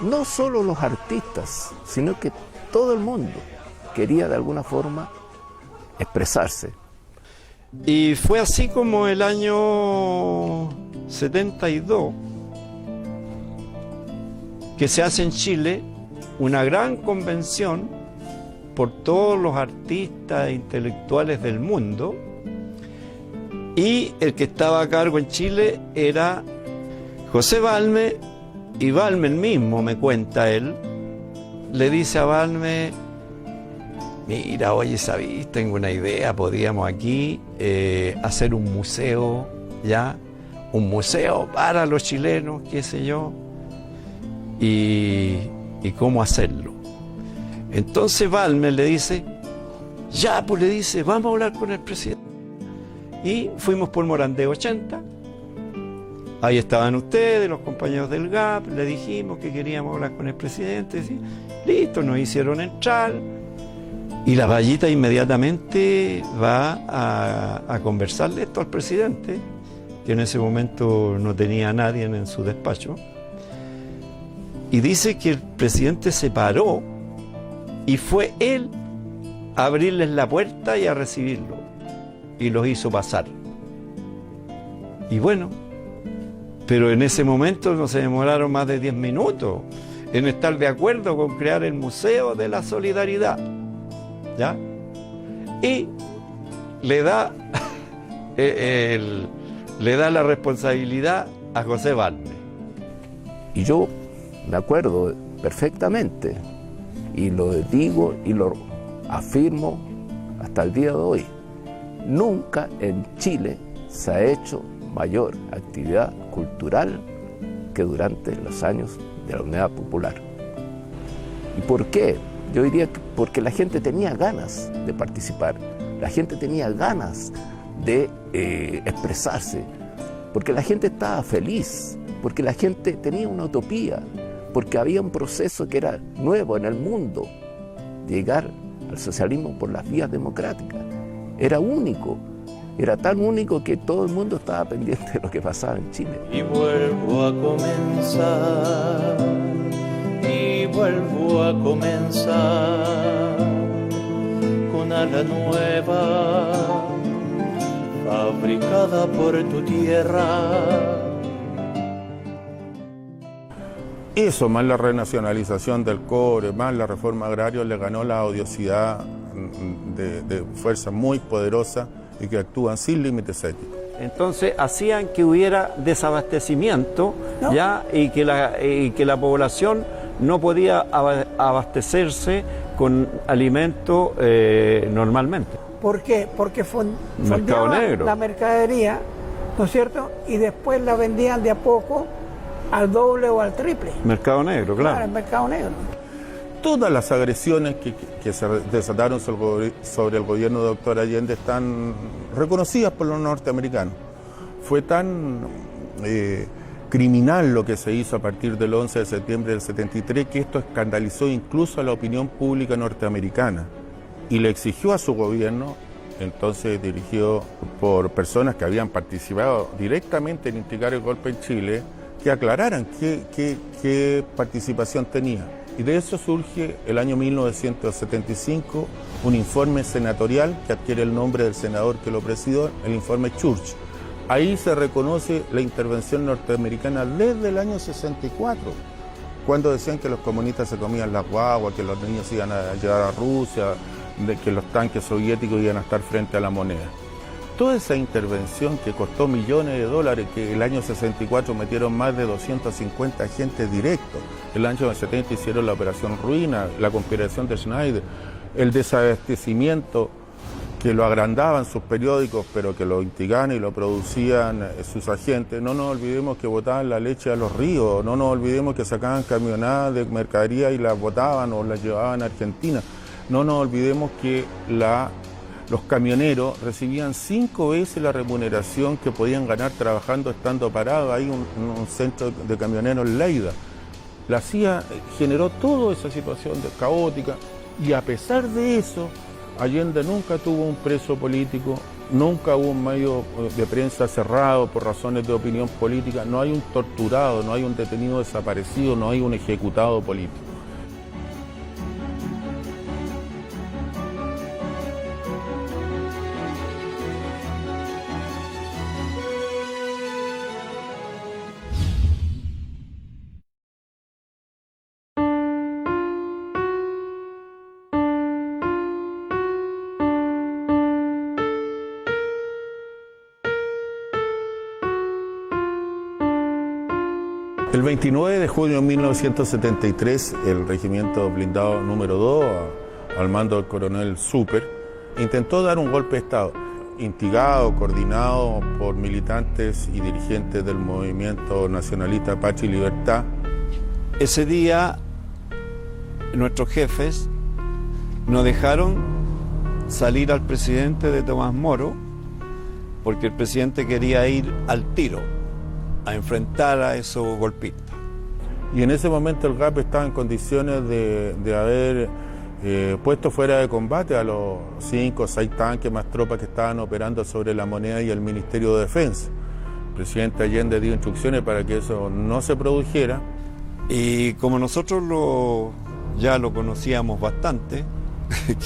no solo los artistas, sino que todo el mundo quería de alguna forma expresarse. Y fue así como el año 72 que se hace en Chile una gran convención por todos los artistas e intelectuales del mundo, y el que estaba a cargo en Chile era José Balmes, y Balmes mismo, me cuenta él, le dice a Balmes: mira, oye, ¿sabís? Tengo una idea, podríamos aquí hacer un museo, ¿ya? Un museo para los chilenos, qué sé yo, y cómo hacerlo. Entonces Balmes le dice: ya, pues le dice, vamos a hablar con el presidente. Y fuimos por Morandé 80, ahí estaban ustedes, los compañeros del GAP, le dijimos que queríamos hablar con el presidente, ¿sí? Listo, nos hicieron entrar. Y la Vallita inmediatamente va a conversarle esto al presidente, que en ese momento no tenía a nadie en su despacho, y dice que el presidente se paró y fue él a abrirles la puerta y a recibirlo, y los hizo pasar. Y bueno, pero en ese momento no se demoraron más de 10 minutos en estar de acuerdo con crear el Museo de la Solidaridad. ¿Ya? Y le da la responsabilidad a José Balmes. Y yo me acuerdo perfectamente, y lo digo y lo afirmo hasta el día de hoy: nunca en Chile se ha hecho mayor actividad cultural que durante los años de la Unidad Popular. ¿Y por qué? Yo diría que porque la gente tenía ganas de participar, la gente tenía ganas de expresarse, porque la gente estaba feliz, porque la gente tenía una utopía, porque había un proceso que era nuevo en el mundo, llegar al socialismo por las vías democráticas. Era único, era tan único que todo el mundo estaba pendiente de lo que pasaba en Chile. Y vuelvo a comenzar, y vuelvo a comenzar con ala nueva, fabricada por tu tierra. Eso, más la renacionalización del cobre, más la reforma agraria, le ganó la odiosidad de fuerzas muy poderosas y que actúan sin límites éticos. Entonces hacían que hubiera desabastecimiento, ¿no? ¿Ya? Y que la población no podía abastecerse con alimentos normalmente. ¿Por qué? Porque Mercado negro. La mercadería, ¿no es cierto? Y después la vendían de a poco al doble o al triple. Mercado negro, claro. Claro, el mercado negro. Todas las agresiones que se desataron sobre el gobierno del doctor Allende están reconocidas por los norteamericanos. Fue tan criminal lo que se hizo a partir del 11 de septiembre del 73 que esto escandalizó incluso a la opinión pública norteamericana y le exigió a su gobierno, entonces dirigido por personas que habían participado directamente en instigar el golpe en Chile, que aclararan qué participación tenía. Y de eso surge el año 1975 un informe senatorial que adquiere el nombre del senador que lo presidió, el informe Church. Ahí se reconoce la intervención norteamericana desde el año 64, cuando decían que los comunistas se comían las guaguas, que los niños iban a llegar a Rusia, de que los tanques soviéticos iban a estar frente a la moneda. Toda esa intervención que costó millones de dólares, que el año 64 metieron más de 250 agentes directos, el año 70 hicieron la operación Ruina, la conspiración de Schneider, el desabastecimiento que lo agrandaban sus periódicos, pero que lo instigaban y lo producían sus agentes. No nos olvidemos que botaban la leche a los ríos, no nos olvidemos que sacaban camionadas de mercadería y las botaban o las llevaban a Argentina. No nos olvidemos que los camioneros recibían 5 veces la remuneración que podían ganar trabajando estando parados. Hay un centro de camioneros en Lleida. La CIA generó toda esa situación caótica y a pesar de eso, Allende nunca tuvo un preso político, nunca hubo un medio de prensa cerrado por razones de opinión política, no hay un torturado, no hay un detenido desaparecido, no hay un ejecutado político. El 29 de junio de 1973, el regimiento blindado número 2, al mando del coronel Super, intentó dar un golpe de Estado, instigado, coordinado por militantes y dirigentes del movimiento nacionalista Patria y Libertad. Ese día, nuestros jefes no dejaron salir al presidente de Tomás Moro, porque el presidente quería ir al tiro, a enfrentar a esos golpistas. Y en ese momento el GAP estaba en condiciones de haber puesto fuera de combate a los 5 o 6 tanques más tropas que estaban operando sobre la moneda y el Ministerio de Defensa. El presidente Allende dio instrucciones para que eso no se produjera. Y como nosotros ya lo conocíamos bastante,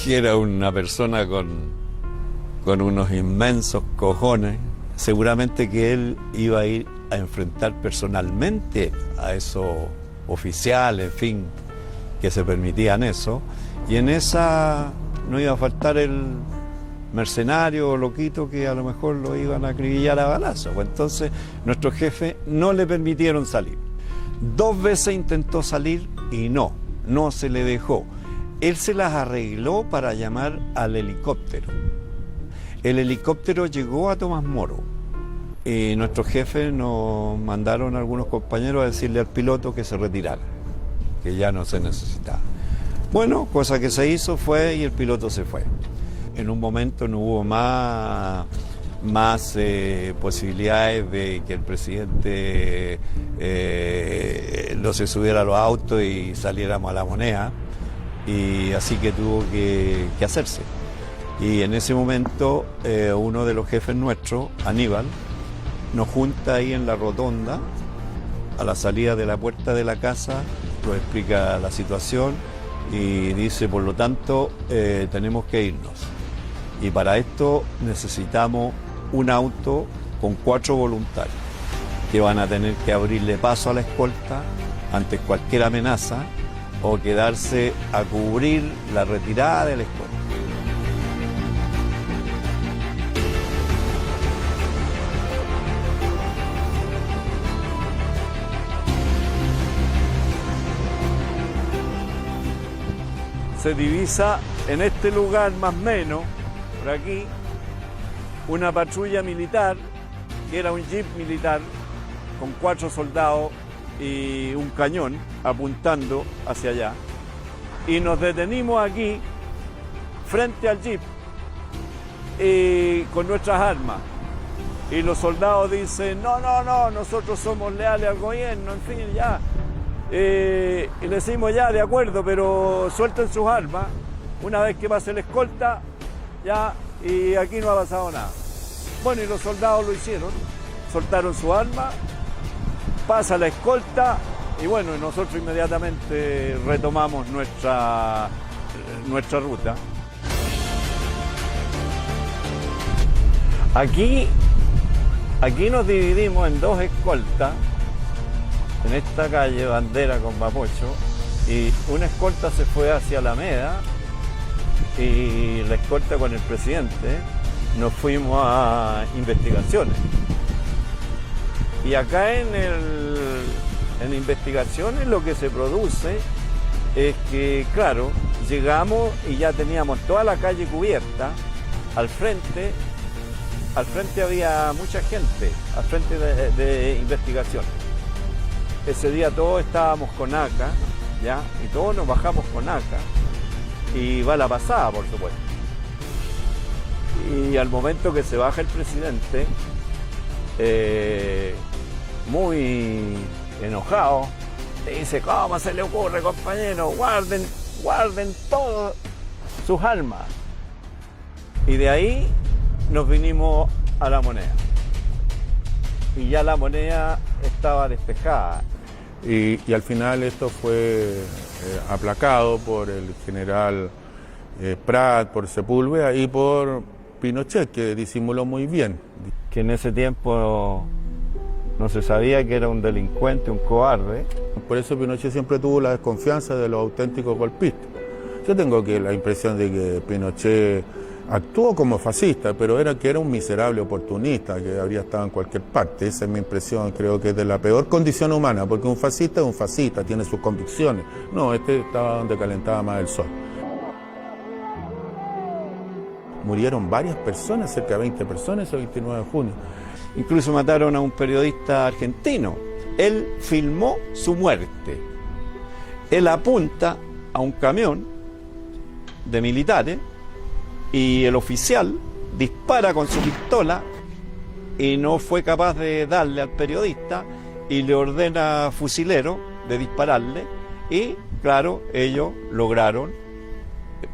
que era una persona con unos inmensos cojones, seguramente que él iba a ir a enfrentar personalmente a esos oficiales, en fin, que se permitían eso, y en esa no iba a faltar el mercenario o loquito que a lo mejor lo iban a acribillar a balazos. Pues entonces nuestros jefes no le permitieron salir. 2 veces intentó salir y no se le dejó. Él se las arregló para llamar al helicóptero. El helicóptero llegó a Tomás Moro. Y nuestros jefes nos mandaron a algunos compañeros a decirle al piloto que se retirara, que ya no se necesitaba. Bueno, cosa que se hizo fue y el piloto se fue. En un momento no hubo más posibilidades de que el presidente no se subiera a los autos y saliéramos a la moneda, y así que tuvo que hacerse. Y en ese momento uno de los jefes nuestros, Aníbal, nos junta ahí en la rotonda, a la salida de la puerta de la casa, nos explica la situación y dice, por lo tanto, tenemos que irnos. Y para esto necesitamos un auto con 4 voluntarios, que van a tener que abrirle paso a la escolta ante cualquier amenaza o quedarse a cubrir la retirada de la escolta. Se divisa en este lugar más o menos, por aquí, una patrulla militar, que era un jeep militar, con 4 soldados y un cañón apuntando hacia allá. Y nos detenimos aquí, frente al jeep, con nuestras armas. Y los soldados dicen, no, nosotros somos leales al gobierno, en fin, ya. Y le decimos ya, de acuerdo, pero suelten sus armas. Una vez que pase la escolta, ya, y aquí no ha pasado nada. Bueno, y los soldados lo hicieron, soltaron su arma, pasa la escolta Y bueno, nosotros inmediatamente retomamos nuestra ruta. Aquí nos dividimos en dos escoltas, en esta calle Bandera con Mapocho, y una escolta se fue hacia Alameda y la escolta con el presidente nos fuimos a investigaciones. Y acá en investigaciones lo que se produce es que, claro, llegamos y ya teníamos toda la calle cubierta. Al frente había mucha gente, al frente de investigaciones. Ese día todos estábamos con ACA, ¿ya? Y todos nos bajamos con ACA y va la pasada, por supuesto. Y al momento que se baja el presidente, muy enojado, le dice: ¿cómo se le ocurre, compañero? Guarden todas sus armas. Y de ahí nos vinimos a La Moneda. Y ya La Moneda estaba despejada. Y al final esto fue aplacado por el general Prat, por Sepúlveda y por Pinochet, que disimuló muy bien. Que en ese tiempo no se sabía que era un delincuente, un cobarde. Por eso Pinochet siempre tuvo la desconfianza de los auténticos golpistas. Yo tengo la impresión de que Pinochet actuó como fascista, pero era un miserable oportunista que habría estado en cualquier parte. Esa es mi impresión, creo que es de la peor condición humana, porque un fascista es un fascista, tiene sus convicciones. No, este estaba donde calentaba más el sol. Murieron varias personas, cerca de 20 personas, ese 29 de junio. Incluso mataron a un periodista argentino. Él filmó su muerte. Él apunta a un camión de militares y el oficial dispara con su pistola y no fue capaz de darle al periodista y le ordena a fusilero de dispararle y, claro, ellos lograron,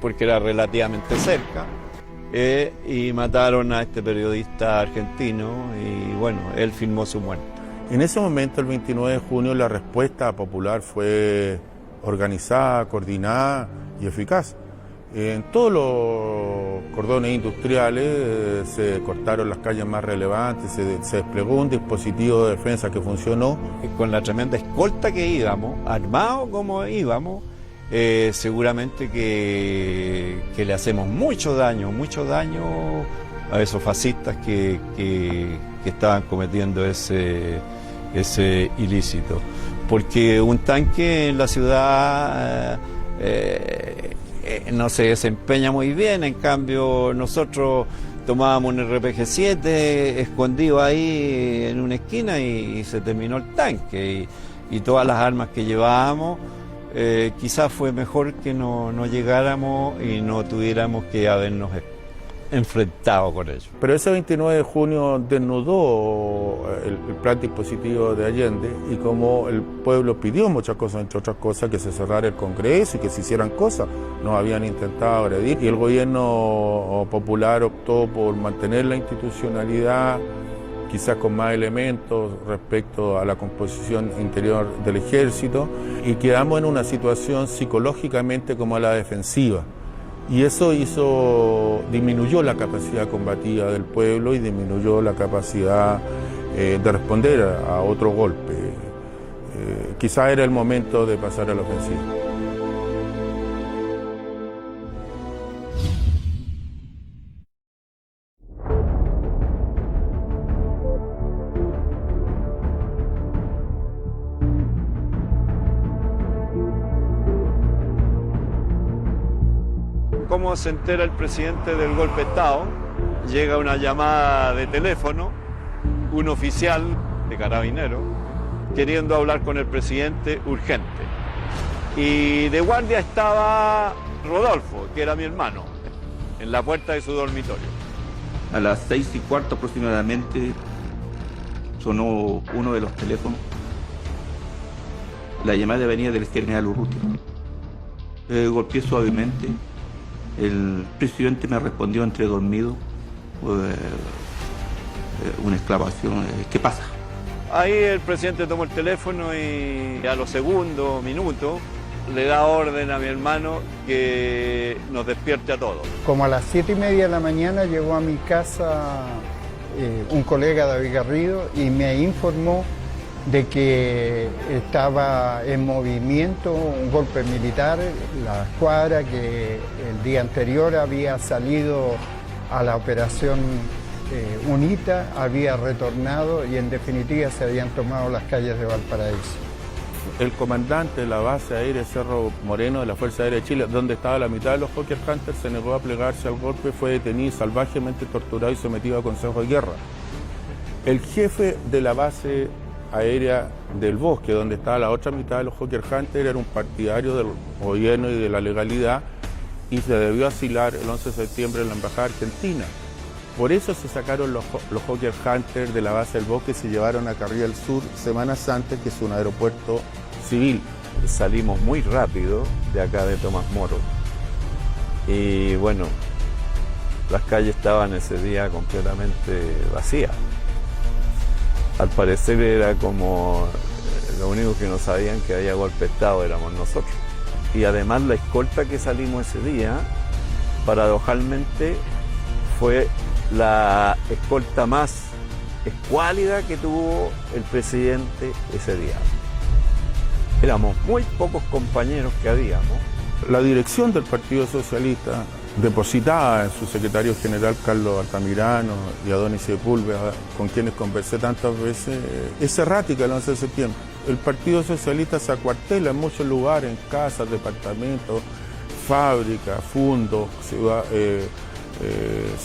porque era relativamente cerca, y mataron a este periodista argentino y, bueno, él filmó su muerte. En ese momento, el 29 de junio, la respuesta popular fue organizada, coordinada y eficaz. En todos los cordones industriales se cortaron las calles más relevantes, se desplegó un dispositivo de defensa que funcionó. Con la tremenda escolta que íbamos, armados como íbamos, seguramente que le hacemos mucho daño a esos fascistas que estaban cometiendo ese ilícito. Porque un tanque en la ciudad no se desempeña muy bien, en cambio nosotros tomábamos un RPG-7 escondido ahí en una esquina y se terminó el tanque y todas las armas que llevábamos, quizás fue mejor que no llegáramos y no tuviéramos que habernos enfrentado con ellos. Pero ese 29 de junio desnudó el plan dispositivo de Allende y como el pueblo pidió muchas cosas, entre otras cosas, que se cerrara el Congreso y que se hicieran cosas, nos habían intentado agredir y el gobierno popular optó por mantener la institucionalidad, quizás con más elementos respecto a la composición interior del ejército, y quedamos en una situación psicológicamente como a la defensiva. Y eso disminuyó la capacidad combativa del pueblo y disminuyó la capacidad de responder a otro golpe. Quizás era el momento de pasar a la ofensiva. ¿Cómo se entera el presidente del golpe de Estado? Llega una llamada de teléfono, un oficial de Carabineros, queriendo hablar con el presidente urgente. Y de guardia estaba Rodolfo, que era mi hermano, en la puerta de su dormitorio. A las 6:15 aproximadamente sonó uno de los teléfonos. La llamada venía del general Urrutia. Golpeé suavemente. El presidente me respondió entre dormido, una exclamación: ¿qué pasa? Ahí el presidente tomó el teléfono y a los segundos, minutos, le da orden a mi hermano que nos despierte a todos. Como a las 7:30 de la mañana llegó a mi casa un colega, David Garrido, y me informó de que estaba en movimiento un golpe militar, la escuadra que el día anterior había salido a la operación UNITA, había retornado y en definitiva se habían tomado las calles de Valparaíso. El comandante de la base aérea Cerro Moreno de la Fuerza Aérea de Chile, donde estaba la mitad de los Hawker Hunters, se negó a plegarse al golpe, fue detenido, salvajemente torturado y sometido a consejo de guerra. El jefe de la base aérea del Bosque, donde estaba la otra mitad de los Hawker Hunters, era un partidario del gobierno y de la legalidad y se debió asilar el 11 de septiembre en la Embajada Argentina. Por eso se sacaron los Hawker Hunters de la base del Bosque y se llevaron a Carril del Sur semanas antes, que es un aeropuerto civil. Salimos muy rápido de acá de Tomás Moro y bueno, las calles estaban ese día completamente vacías. Al parecer era como lo único que no sabían que había golpe de Estado éramos nosotros. Y además la escolta que salimos ese día, paradojalmente, fue la escolta más escuálida que tuvo el presidente ese día. Éramos muy pocos compañeros que habíamos. La dirección del Partido Socialista depositaba en su secretario general Carlos Altamirano y Adonis Sepúlveda, con quienes conversé tantas veces, es errática el 11 de septiembre. El Partido Socialista se acuartela en muchos lugares, en casas, departamentos, fábricas, fundos,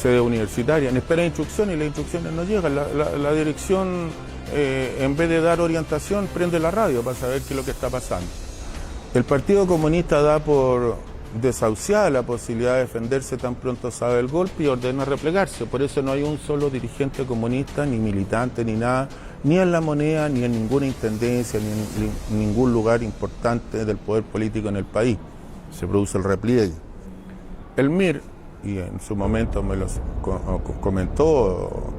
sede universitaria, en espera de instrucciones y las instrucciones no llegan. La dirección, en vez de dar orientación, prende la radio para saber qué es lo que está pasando. El Partido Comunista da por desahuciada la posibilidad de defenderse tan pronto sabe el golpe y ordena replegarse. Por eso no hay un solo dirigente comunista, ni militante, ni nada, ni en La Moneda, ni en ninguna intendencia, ni en ningún lugar importante del poder político en el país. Se produce el repliegue. El MIR, y en su momento me lo comentó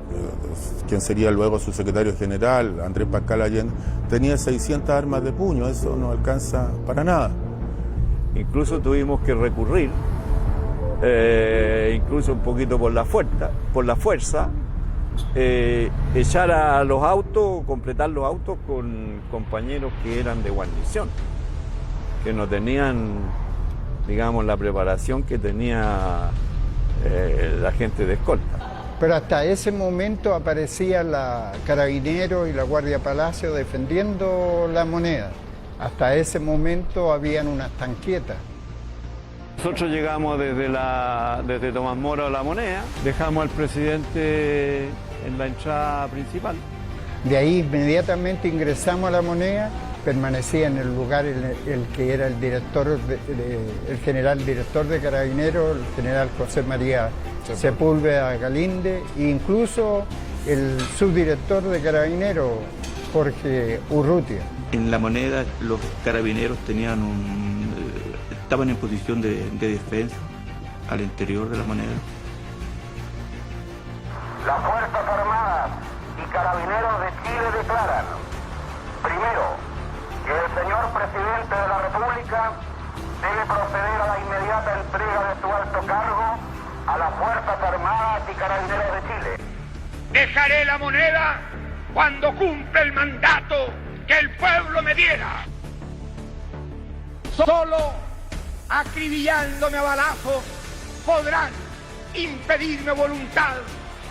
quien sería luego su secretario general, Andrés Pascal Allende, tenía 600 armas de puño, eso no alcanza para nada. Incluso tuvimos que recurrir, incluso un poquito por la fuerza, echar a los autos, completar los autos con compañeros que eran de guarnición, que no tenían, digamos, la preparación que tenía la gente de escolta. Pero hasta ese momento aparecía la Carabineros y la Guardia Palacio defendiendo La Moneda. Hasta ese momento habían unas tanquetas. Nosotros llegamos desde Tomás Moro a La Moneda, dejamos al presidente en la entrada principal. De ahí inmediatamente ingresamos a La Moneda, permanecía en el lugar el que era el director, el general director de Carabineros, el general José María Sepúlveda Galinde, e incluso el subdirector de Carabineros, Jorge Urrutia. En La Moneda los carabineros estaban en posición de defensa al interior de La Moneda. Las Fuerzas Armadas y Carabineros de Chile declaran, primero, que el señor presidente de la República debe proceder a la inmediata entrega de su alto cargo a las Fuerzas Armadas y Carabineros de Chile. Dejaré La Moneda cuando cumpla el mandato que el pueblo me diera. Solo acribillándome a balazos podrán impedirme voluntad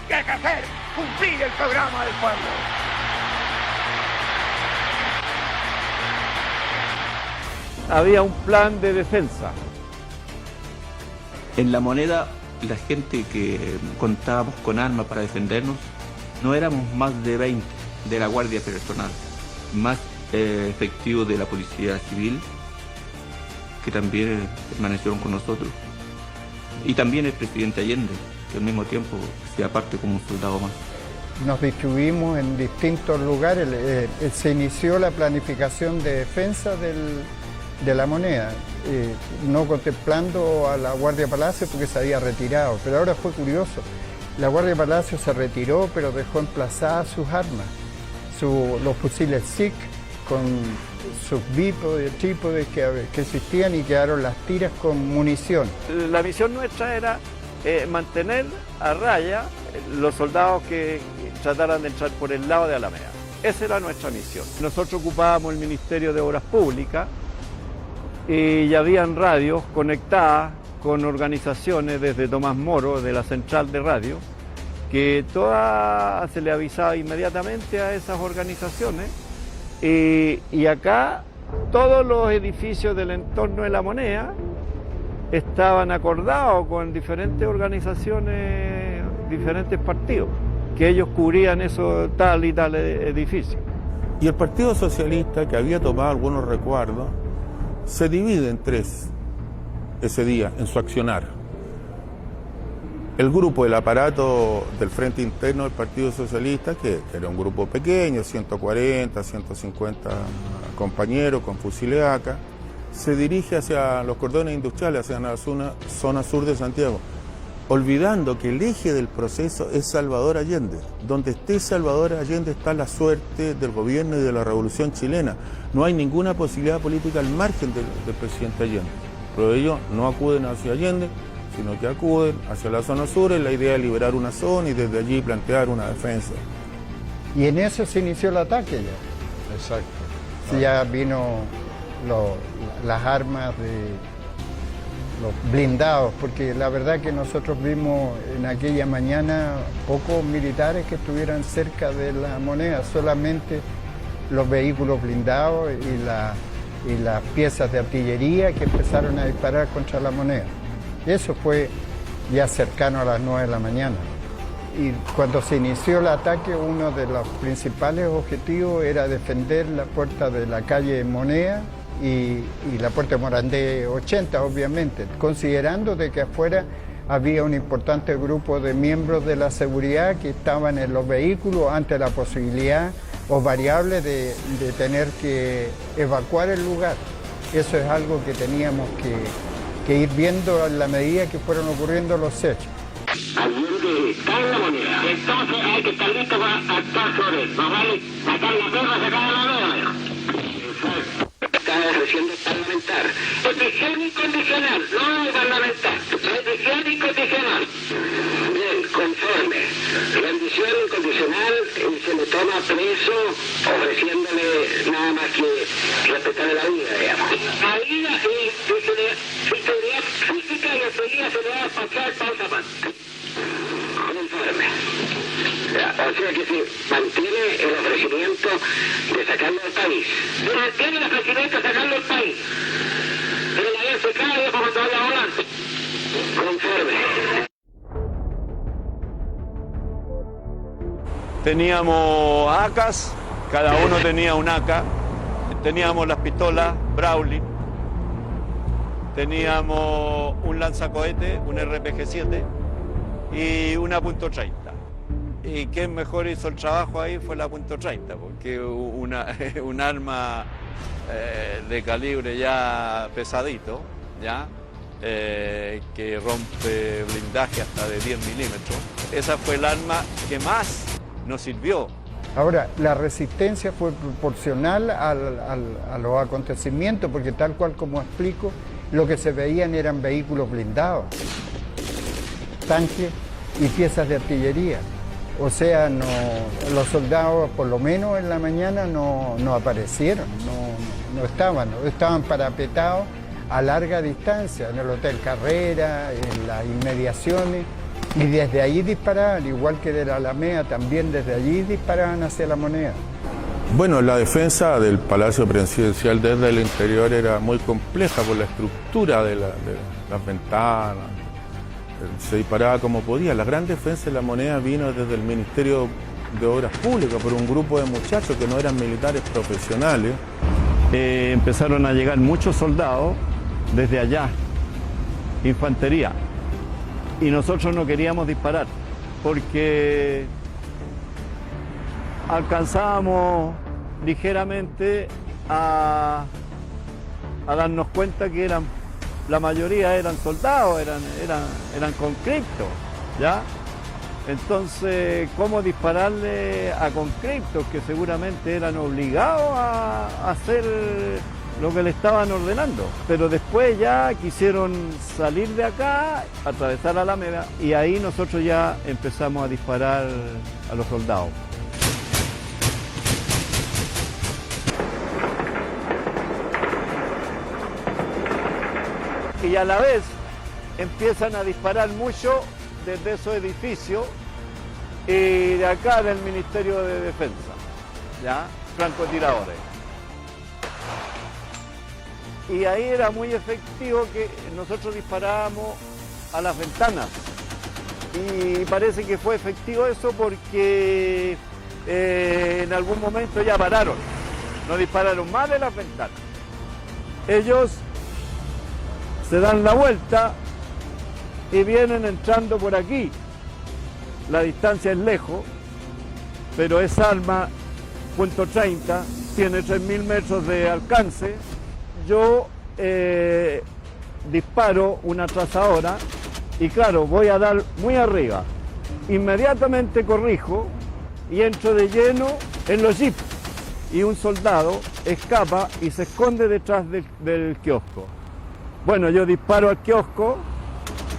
de hacer cumplir el programa del pueblo. Había un plan de defensa. En La Moneda, la gente que contábamos con armas para defendernos, no éramos más de 20 de la Guardia Personal, más efectivos de la Policía Civil, que también permanecieron con nosotros. Y también el presidente Allende, que al mismo tiempo hacía parte como un soldado más. Nos distribuimos en distintos lugares, se inició la planificación de defensa de La Moneda, no contemplando a la Guardia Palacio porque se había retirado, pero ahora fue curioso, la Guardia Palacio se retiró pero dejó emplazadas sus armas. los fusiles SIG con sus trípodes que existían y quedaron las tiras con munición. La misión nuestra era mantener a raya los soldados que trataran de entrar por el lado de Alameda. Esa era nuestra misión. Nosotros ocupábamos el Ministerio de Obras Públicas y ya habían radios conectadas con organizaciones desde Tomás Moro, de la central de radio, que se le avisaba inmediatamente a esas organizaciones. Y acá todos los edificios del entorno de La Moneda estaban acordados con diferentes organizaciones, diferentes partidos, que ellos cubrían eso tal y tal edificio. Y el Partido Socialista, que había tomado algunos recuerdos, se divide en tres ese día en su accionar. El grupo, el aparato del Frente Interno del Partido Socialista, que era un grupo pequeño, 140, 150 compañeros con fusiles AK, se dirige hacia los cordones industriales, hacia la zona sur de Santiago, olvidando que el eje del proceso es Salvador Allende. Donde esté Salvador Allende está la suerte del gobierno y de la revolución chilena. No hay ninguna posibilidad política al margen del presidente Allende. Pero ellos no acuden hacia Allende, sino que acuden hacia la zona sur en la idea de liberar una zona y desde allí plantear una defensa. Y en eso se inició el ataque ya. Exacto. Sí, ya vino las armas de los blindados, porque la verdad que nosotros vimos en aquella mañana pocos militares que estuvieran cerca de La Moneda, solamente los vehículos blindados y las piezas de artillería que empezaron a disparar contra La Moneda. Eso fue ya cercano a las 9 de la mañana. Y cuando se inició el ataque, uno de los principales objetivos era defender la puerta de la calle Moneda y la puerta de Morandé 80, obviamente, considerando de que afuera había un importante grupo de miembros de la seguridad que estaban en los vehículos ante la posibilidad o variable de tener que evacuar el lugar. Eso es algo que teníamos que ir viendo en la medida que fueron ocurriendo los hechos. Allende está en La Moneda. Entonces hay que estar listo para actuar sobre él. No vale sacar la perra, sacar la nueva. Estaba ofreciendo parlamentar. Petición incondicional, no de parlamentar. Petición incondicional. Bien, conforme. Rendición incondicional se le toma preso ofreciéndole nada más que respetar la vida, digamos. La vida y seguridad física y la seguridad se le va a pasar para otra parte. Conforme. O sea que se mantiene el ofrecimiento de sacarlo del país. Se mantiene el ofrecimiento de sacarlo del país. Pero la vez se cae como cuando vaya volando. Conforme. Teníamos AKs, cada uno tenía un AK, teníamos las pistolas Browning, teníamos un lanzacohete, un RPG-7 y una .30. Y quien mejor hizo el trabajo ahí fue la .30, porque un arma de calibre ya pesadito, ya que rompe blindaje hasta de 10 milímetros. Esa fue el arma que más nos sirvió. Ahora, la resistencia fue proporcional a los acontecimientos, porque tal cual como explico, lo que se veían eran vehículos blindados, tanques y piezas de artillería. O sea, los soldados, por lo menos en la mañana, no aparecieron, no estaban parapetados a larga distancia, en el Hotel Carrera, en las inmediaciones, y desde allí disparaban, igual que de la Alameda, también desde allí disparaban hacia La Moneda. Bueno, la defensa del Palacio Presidencial desde el interior era muy compleja por la estructura de las ventanas. Se disparaba como podía. La gran defensa de La Moneda vino desde el Ministerio de Obras Públicas por un grupo de muchachos que no eran militares profesionales. Empezaron a llegar muchos soldados desde allá, infantería, y nosotros no queríamos disparar porque alcanzábamos ligeramente a darnos cuenta que la mayoría eran soldados, eran conscriptos, ¿ya? Entonces, ¿cómo dispararle a conscriptos que seguramente eran obligados a hacer lo que le estaban ordenando? Pero después ya quisieron salir de acá, atravesar la Alameda, y ahí nosotros ya empezamos a disparar a los soldados. Y a la vez empiezan a disparar mucho desde esos edificios y de acá del Ministerio de Defensa, ¿ya? Francotiradores. Y ahí era muy efectivo que nosotros disparábamos a las ventanas. Y parece que fue efectivo eso porque en algún momento ya pararon. No dispararon más de las ventanas. Ellos se dan la vuelta y vienen entrando por aquí. La distancia es lejos, pero esa arma, .30, tiene 3.000 metros de alcance. Yo disparo una trazadora y claro, voy a dar muy arriba. Inmediatamente corrijo y entro de lleno en los jeeps. Y un soldado escapa y se esconde detrás del kiosco. Bueno, yo disparo al kiosco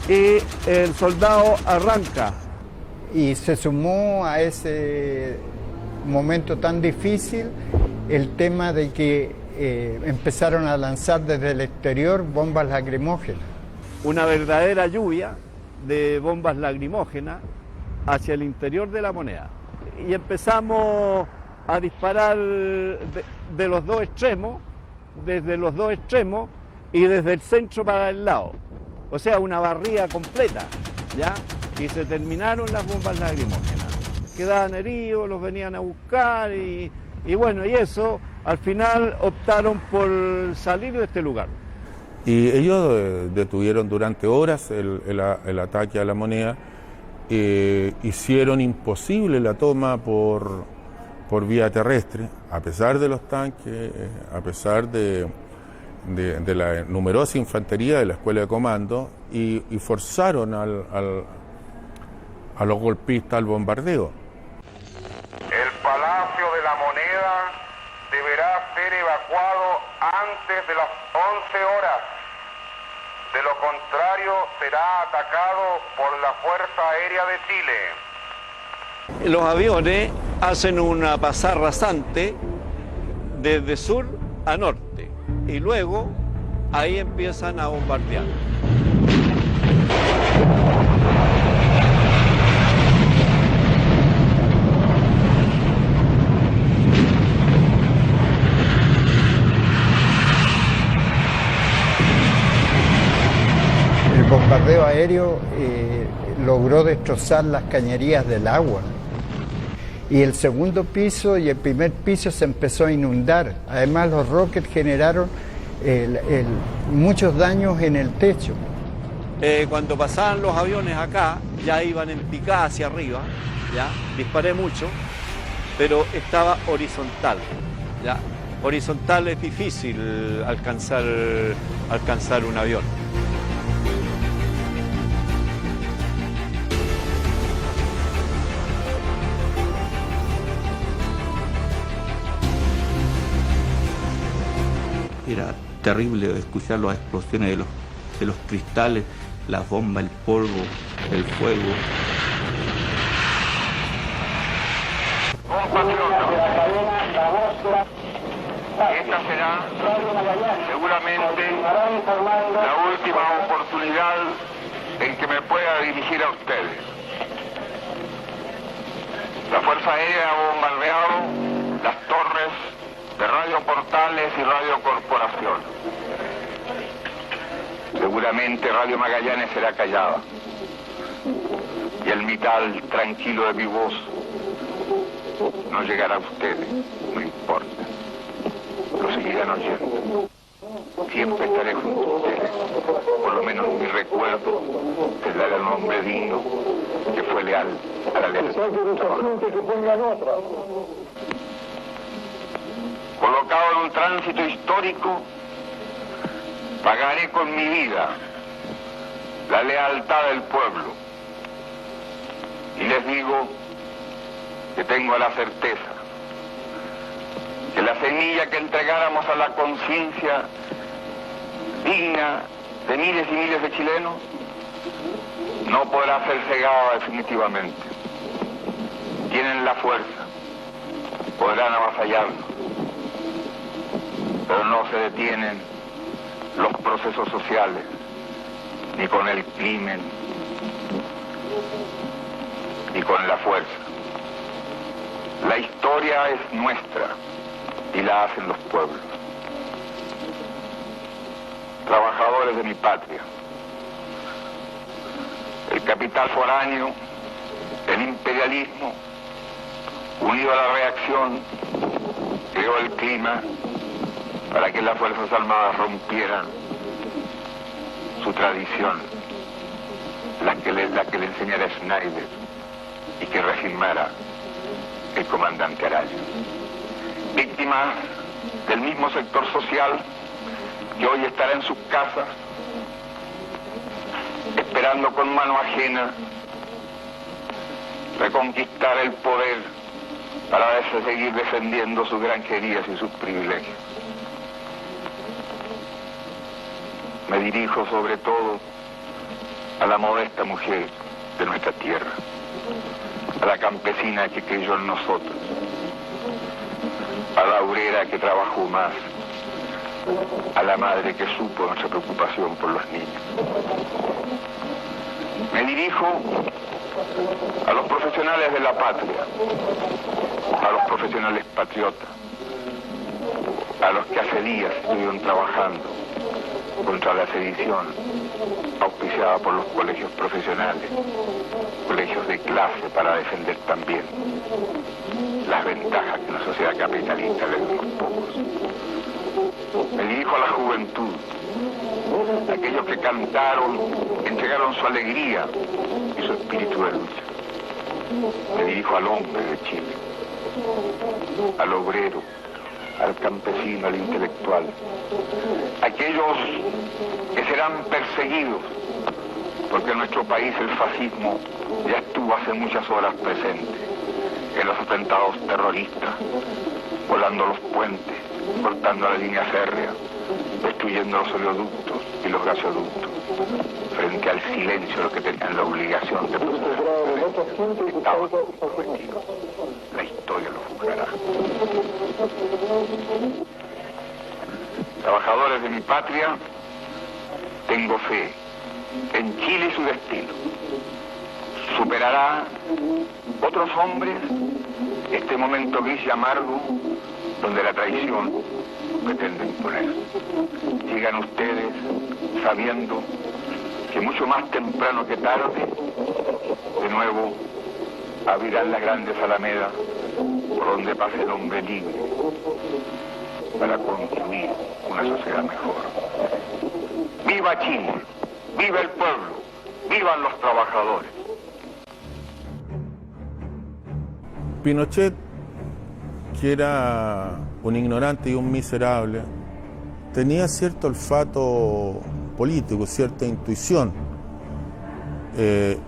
y el soldado arranca. Y se sumó a ese momento tan difícil el tema de que empezaron a lanzar desde el exterior bombas lacrimógenas. Una verdadera lluvia de bombas lacrimógenas hacia el interior de La Moneda. Y empezamos a disparar de los dos extremos, desde los dos extremos y desde el centro para el lado. O sea, una barrida completa, ¿ya? Y se terminaron las bombas lacrimógenas. Quedaban heridos, los venían a buscar y bueno, y eso, al final optaron por salir de este lugar. Y ellos detuvieron durante horas el ataque a La Moneda, hicieron imposible la toma por vía terrestre, a pesar de los tanques, a pesar de la numerosa infantería de la Escuela de Comando, y forzaron a los golpistas al bombardeo. El Palacio de La Moneda deberá ser evacuado antes de las 11 horas. De lo contrario, será atacado por la Fuerza Aérea de Chile. Los aviones hacen una pasada rasante desde sur a norte y luego ahí empiezan a bombardear. El bombardeo aéreo logró destrozar las cañerías del agua. Y el segundo piso y el primer piso se empezó a inundar. Además, los rockets generaron muchos daños en el techo. Cuando pasaban los aviones acá, ya iban en picada hacia arriba, ¿ya? Disparé mucho, pero estaba horizontal, ¿ya? Horizontal es difícil alcanzar un avión. Era terrible escuchar las explosiones de los cristales, las bombas, el polvo, el fuego. Esta será seguramente la última oportunidad en que me pueda dirigir a ustedes. La Fuerza Aérea ha bombardeado las torres de Radio Portales y Radio Corporación. Seguramente Radio Magallanes será callada y el vital tranquilo de mi voz no llegará a ustedes, no importa, lo seguirán oyendo. Siempre estaré junto a ustedes, por lo menos mi recuerdo tendrá el nombre digno que fue leal a la lealtad. Colocado en un tránsito histórico, pagaré con mi vida la lealtad del pueblo Y les digo que tengo la certeza que la semilla que entregáramos a la conciencia digna de miles y miles de chilenos no podrá ser cegada definitivamente. Tienen la fuerza, podrán avasallarnos, pero no se detienen los procesos sociales, ni con el crimen, ni con la fuerza. La historia es nuestra y la hacen los pueblos. Trabajadores de mi patria, el capital foráneo, el imperialismo, unido a la reacción, creó el clima para que las Fuerzas Armadas rompieran su tradición, la que le enseñara Schneider y que reafirmara el comandante Araya. Víctimas del mismo sector social que hoy estará en sus casas esperando con mano ajena reconquistar el poder para seguir defendiendo sus granjerías y sus privilegios. Me dirijo sobre todo a la modesta mujer de nuestra tierra, a la campesina que creyó en nosotros, a la obrera que trabajó más, a la madre que supo nuestra preocupación por los niños. Me dirijo a los profesionales de la patria, a los profesionales patriotas, a los que hace días estuvieron trabajando contra la sedición auspiciada por los colegios profesionales, colegios de clase para defender también las ventajas que una sociedad capitalista le da a unos pocos. Me dirijo a la juventud, a aquellos que cantaron, entregaron su alegría y su espíritu de lucha. Me dirijo al hombre de Chile, al obrero, al campesino, al intelectual, aquellos que serán perseguidos, porque en nuestro país el fascismo ya estuvo hace muchas horas presente en los atentados terroristas, volando los puentes, cortando la línea férrea, destruyendo los oleoductos y los gasoductos, frente al silencio de los que tenían la obligación de proteger. Estaban comprometidos. La historia lo juzgará. Trabajadores de mi patria, tengo fe en Chile y su destino. Superará otros hombres este momento gris y amargo donde la traición pretende imponer. Sigan ustedes sabiendo que mucho más temprano que tarde, de nuevo abrirán las grandes alamedas por donde pase el hombre libre para construir una sociedad mejor. ¡Viva Chile! ¡Viva el pueblo! ¡Vivan los trabajadores! Pinochet, que era un ignorante y un miserable, tenía cierto olfato político, cierta intuición,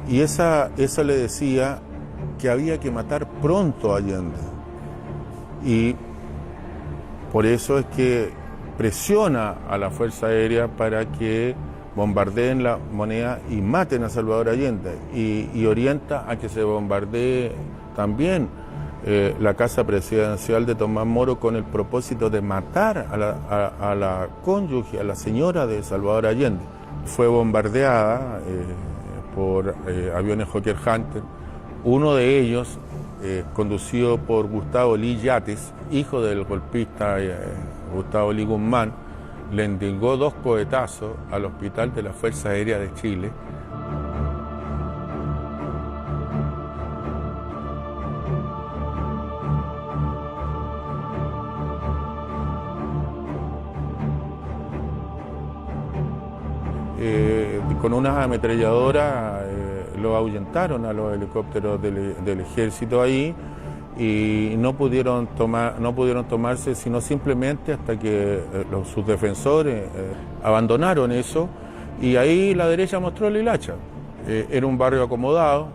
y esa le decía que había que matar pronto a Allende, y por eso es que presiona a la Fuerza Aérea para que bombardeen la Moneda y maten a Salvador Allende, y orienta a que se bombardee también la casa presidencial de Tomás Moro con el propósito de matar a la cónyuge, a la señora de Salvador Allende. Fue bombardeada por aviones Hawker Hunter. Uno de ellos, conducido por Gustavo Lee Yates, hijo del golpista Gustavo Lee Guzmán, le endilgó 2 cohetazos al hospital de la Fuerza Aérea de Chile. Con unas ametralladoras lo ahuyentaron a los helicópteros del ejército ahí y no pudieron tomarse sino simplemente hasta que sus defensores abandonaron eso, y ahí la derecha mostró la hilacha. Era un barrio acomodado,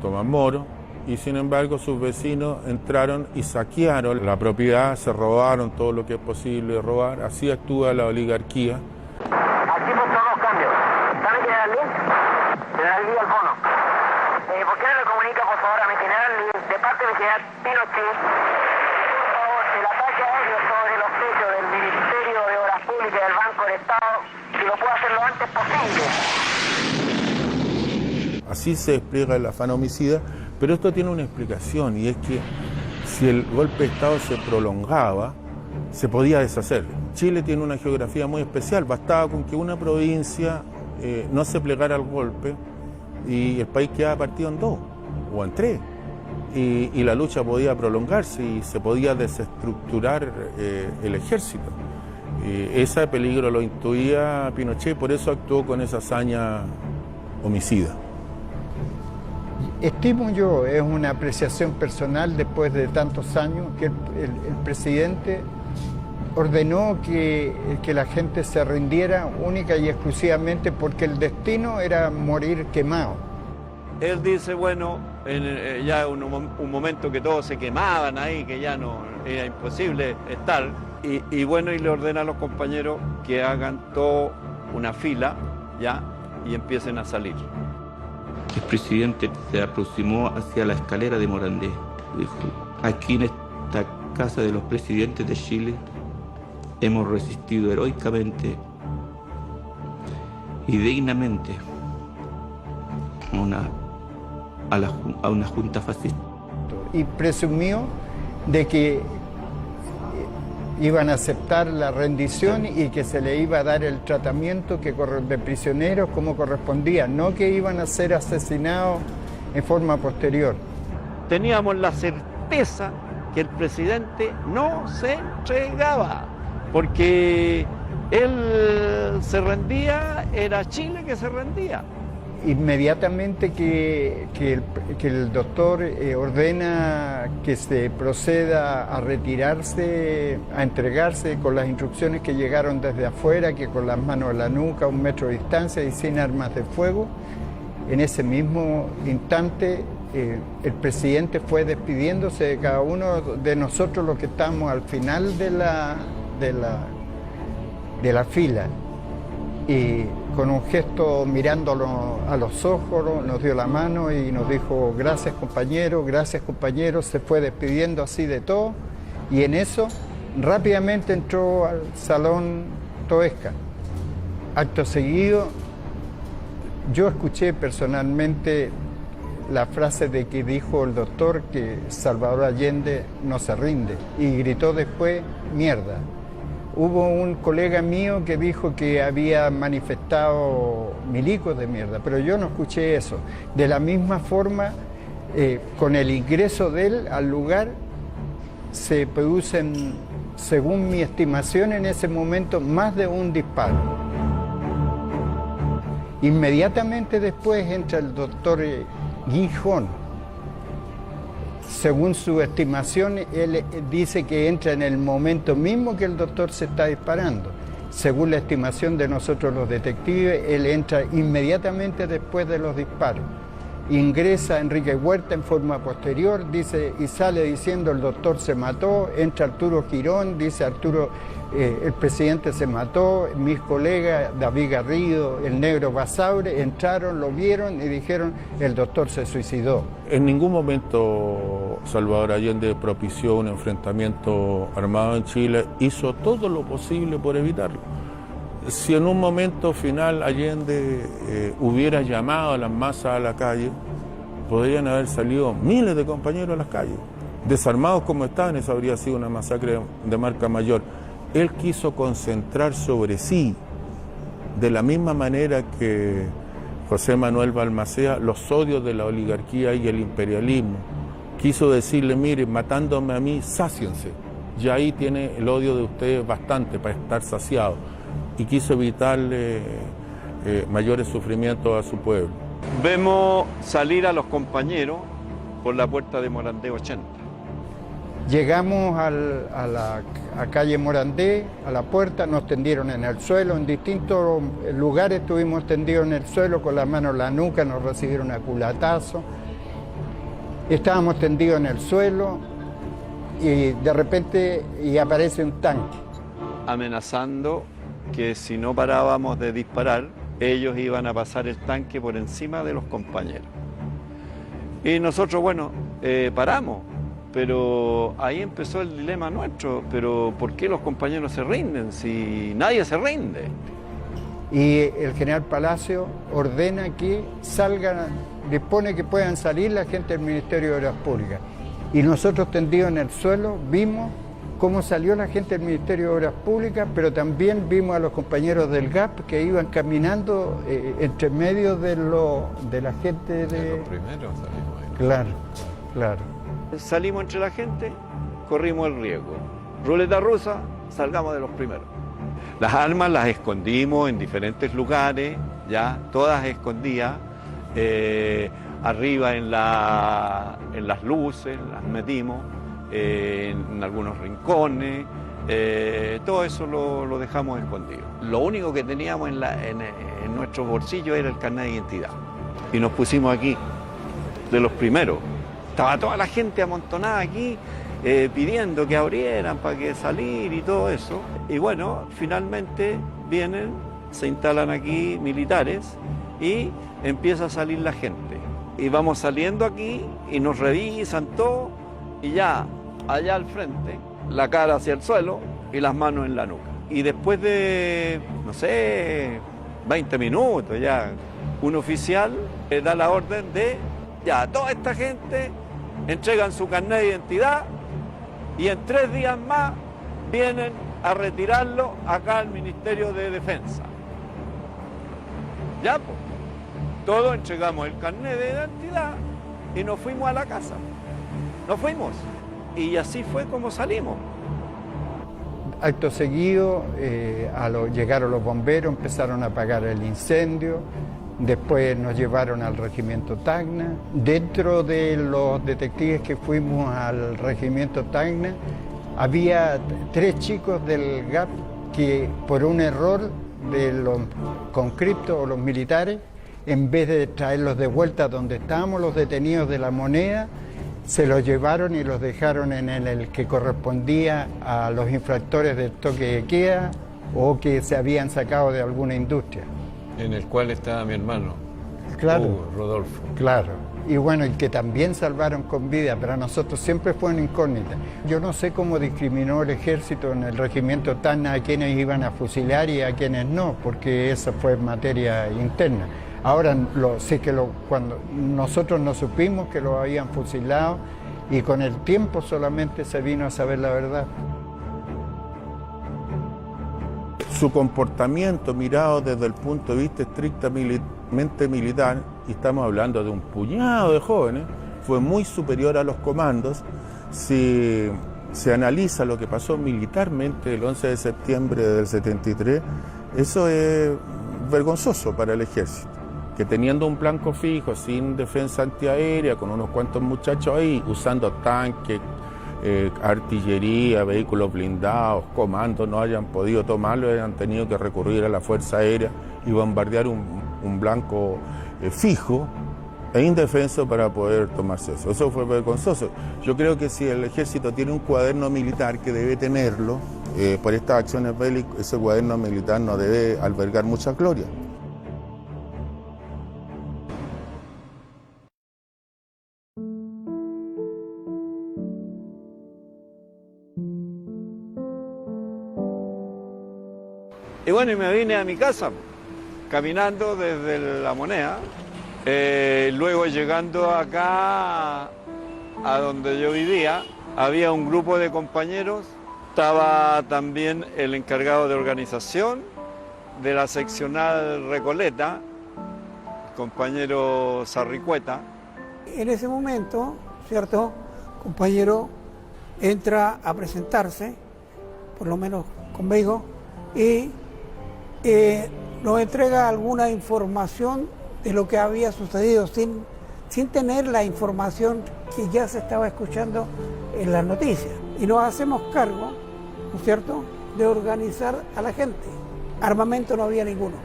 Tomás Moro, y sin embargo sus vecinos entraron y saquearon la propiedad, se robaron todo lo que es posible robar. Así actúa la oligarquía. Aquí por todos los cambios. ¿Sabe General Lee? General Lee Albono. ¿Por qué no le comunica por favor a mi General Lee, de parte del General Pinochet, por favor, el ataque aéreo sobre los techos del Ministerio de Obras Públicas y del Banco del Estado, si lo puede hacer lo antes posible? Así se despliega el afán homicida, pero esto tiene una explicación, y es que si el golpe de Estado se prolongaba, se podía deshacer. Chile tiene una geografía muy especial, bastaba con que una provincia no se plegara al golpe y el país quedaba partido en dos o en tres, y la lucha podía prolongarse y se podía desestructurar el ejército. Ese peligro lo intuía Pinochet, por eso actuó con esa hazaña homicida. Estimo yo, es una apreciación personal después de tantos años, que el presidente ordenó que la gente se rindiera única y exclusivamente porque el destino era morir quemado. Él dice, bueno, ya un momento que todos se quemaban ahí, que ya no era imposible estar, y bueno, y le ordena a los compañeros que hagan toda una fila, ya, y empiecen a salir. El presidente se aproximó hacia la escalera de Morandé. Dijo, aquí en esta casa de los presidentes de Chile hemos resistido heroicamente y dignamente a una junta fascista. Y presumió de que iban a aceptar la rendición y que se le iba a dar el tratamiento de prisioneros como correspondía, no que iban a ser asesinados en forma posterior. Teníamos la certeza que el presidente no se entregaba, porque él se rendía, era Chile que se rendía. Inmediatamente que el doctor ordena que se proceda a retirarse, a entregarse con las instrucciones que llegaron desde afuera, que con las manos a la nuca, a 1 metro de distancia y sin armas de fuego, en ese mismo instante el presidente fue despidiéndose de cada uno de nosotros, los que estamos al final de la fila. Y con un gesto mirándolo a los ojos, nos dio la mano y nos dijo gracias compañeros, se fue despidiendo así de todo, y en eso rápidamente entró al salón Toesca. Acto seguido, yo escuché personalmente la frase de que dijo el doctor que Salvador Allende no se rinde, y gritó después mierda. Hubo un colega mío que dijo que había manifestado milicos de mierda, pero yo no escuché eso. De la misma forma, con el ingreso de él al lugar, se producen, según mi estimación en ese momento, más de un disparo. Inmediatamente después entra el doctor Guijón. Según su estimación, él dice que entra en el momento mismo que el doctor se está disparando. Según la estimación de nosotros los detectives, él entra inmediatamente después de los disparos. Ingresa Enrique Huerta en forma posterior, dice, y sale diciendo el doctor se mató. Entra Arturo Girón, dice Arturo, el presidente se mató. Mis colegas David Garrido, el negro Basaure, entraron, lo vieron y dijeron el doctor se suicidó. En ningún momento Salvador Allende propició un enfrentamiento armado en Chile, hizo todo lo posible por evitarlo. Si en un momento final Allende hubiera llamado a las masas a la calle, podrían haber salido miles de compañeros a las calles. Desarmados como estaban, eso habría sido una masacre de marca mayor. Él quiso concentrar sobre sí, de la misma manera que José Manuel Balmaceda, los odios de la oligarquía y el imperialismo. Quiso decirle, mire, matándome a mí, sáciense. Ya ahí tiene el odio de ustedes bastante para estar saciado. Y quiso evitarle mayores sufrimientos a su pueblo. Vemos salir a los compañeros por la puerta de Morandé 80. Llegamos a calle Morandé, a la puerta, nos tendieron en el suelo, en distintos lugares estuvimos tendidos en el suelo con las manos en la nuca, nos recibieron a culatazo. Estábamos tendidos en el suelo y de repente aparece un tanque. Amenazando que si no parábamos de disparar, ellos iban a pasar el tanque por encima de los compañeros. Y nosotros, bueno, paramos, pero ahí empezó el dilema nuestro, pero ¿por qué los compañeros se rinden si nadie se rinde? Y el general Palacio ordena que salgan, dispone que puedan salir la gente del Ministerio de Obras Públicas. Y nosotros tendidos en el suelo vimos cómo salió la gente del Ministerio de Obras Públicas, pero también vimos a los compañeros del GAP que iban caminando entre medio de la gente de... Los primeros salimos ahí. Claro, claro. Salimos entre la gente, corrimos el riesgo. Ruleta rusa, salgamos de los primeros. Las armas las escondimos en diferentes lugares, ya, todas escondidas. Arriba en las luces, las metimos. En algunos rincones, todo eso lo dejamos escondido. Lo único que teníamos en nuestros bolsillos era el carnet de identidad. Y nos pusimos aquí, de los primeros. Estaba toda la gente amontonada aquí, pidiendo que abrieran para que salir y todo eso. Y bueno, finalmente vienen, se instalan aquí militares y empieza a salir la gente. Y vamos saliendo aquí y nos revisan todo y ya allá al frente, la cara hacia el suelo y las manos en la nuca. Y después de, no sé, 20 minutos ya, un oficial da la orden de, ya, toda esta gente entregan su carnet de identidad y en 3 días más vienen a retirarlo acá al Ministerio de Defensa. Ya, pues, todos entregamos el carnet de identidad y nos fuimos a la casa. Nos fuimos. Y así fue como salimos. Acto seguido, llegaron los bomberos, empezaron a apagar el incendio, después nos llevaron al regimiento Tacna. Dentro de los detectives que fuimos al regimiento Tacna, había 3 chicos del GAP que por un error de los conscriptos o los militares, en vez de traerlos de vuelta donde estábamos los detenidos de La Moneda, se los llevaron y los dejaron en el que correspondía a los infractores del toque de queda o que se habían sacado de alguna industria. En el cual estaba mi hermano, Claro, Rodolfo. Claro. Y bueno, y que también salvaron con vida, para nosotros siempre fue una incógnita. Yo no sé cómo discriminó el ejército en el regimiento Tacna a quienes iban a fusilar y a quienes no, porque esa fue materia interna. Ahora sé que cuando nosotros no supimos que lo habían fusilado y con el tiempo solamente se vino a saber la verdad. Su comportamiento mirado desde el punto de vista estrictamente militar, y estamos hablando de un puñado de jóvenes, fue muy superior a los comandos. Si se analiza lo que pasó militarmente el 11 de septiembre del 73, eso es vergonzoso para el ejército. Que teniendo un blanco fijo, sin defensa antiaérea, con unos cuantos muchachos ahí, usando tanques, artillería, vehículos blindados, comandos, no hayan podido tomarlo, hayan tenido que recurrir a la Fuerza Aérea y bombardear un blanco fijo e indefenso para poder tomarse eso. Eso fue vergonzoso. Yo creo que si el ejército tiene un cuaderno militar, que debe tenerlo, por estas acciones bélicas, ese cuaderno militar no debe albergar mucha gloria. Y bueno, y me vine a mi casa, caminando desde La Moneda, luego llegando acá a donde yo vivía, había un grupo de compañeros, estaba también el encargado de organización de la seccional Recoleta, el compañero Sarricueta. En ese momento, ¿cierto?, compañero entra a presentarse, por lo menos conmigo, y nos entrega alguna información de lo que había sucedido sin tener la información que ya se estaba escuchando en las noticias. Y nos hacemos cargo, ¿no es cierto?, de organizar a la gente. Armamento no había ninguno.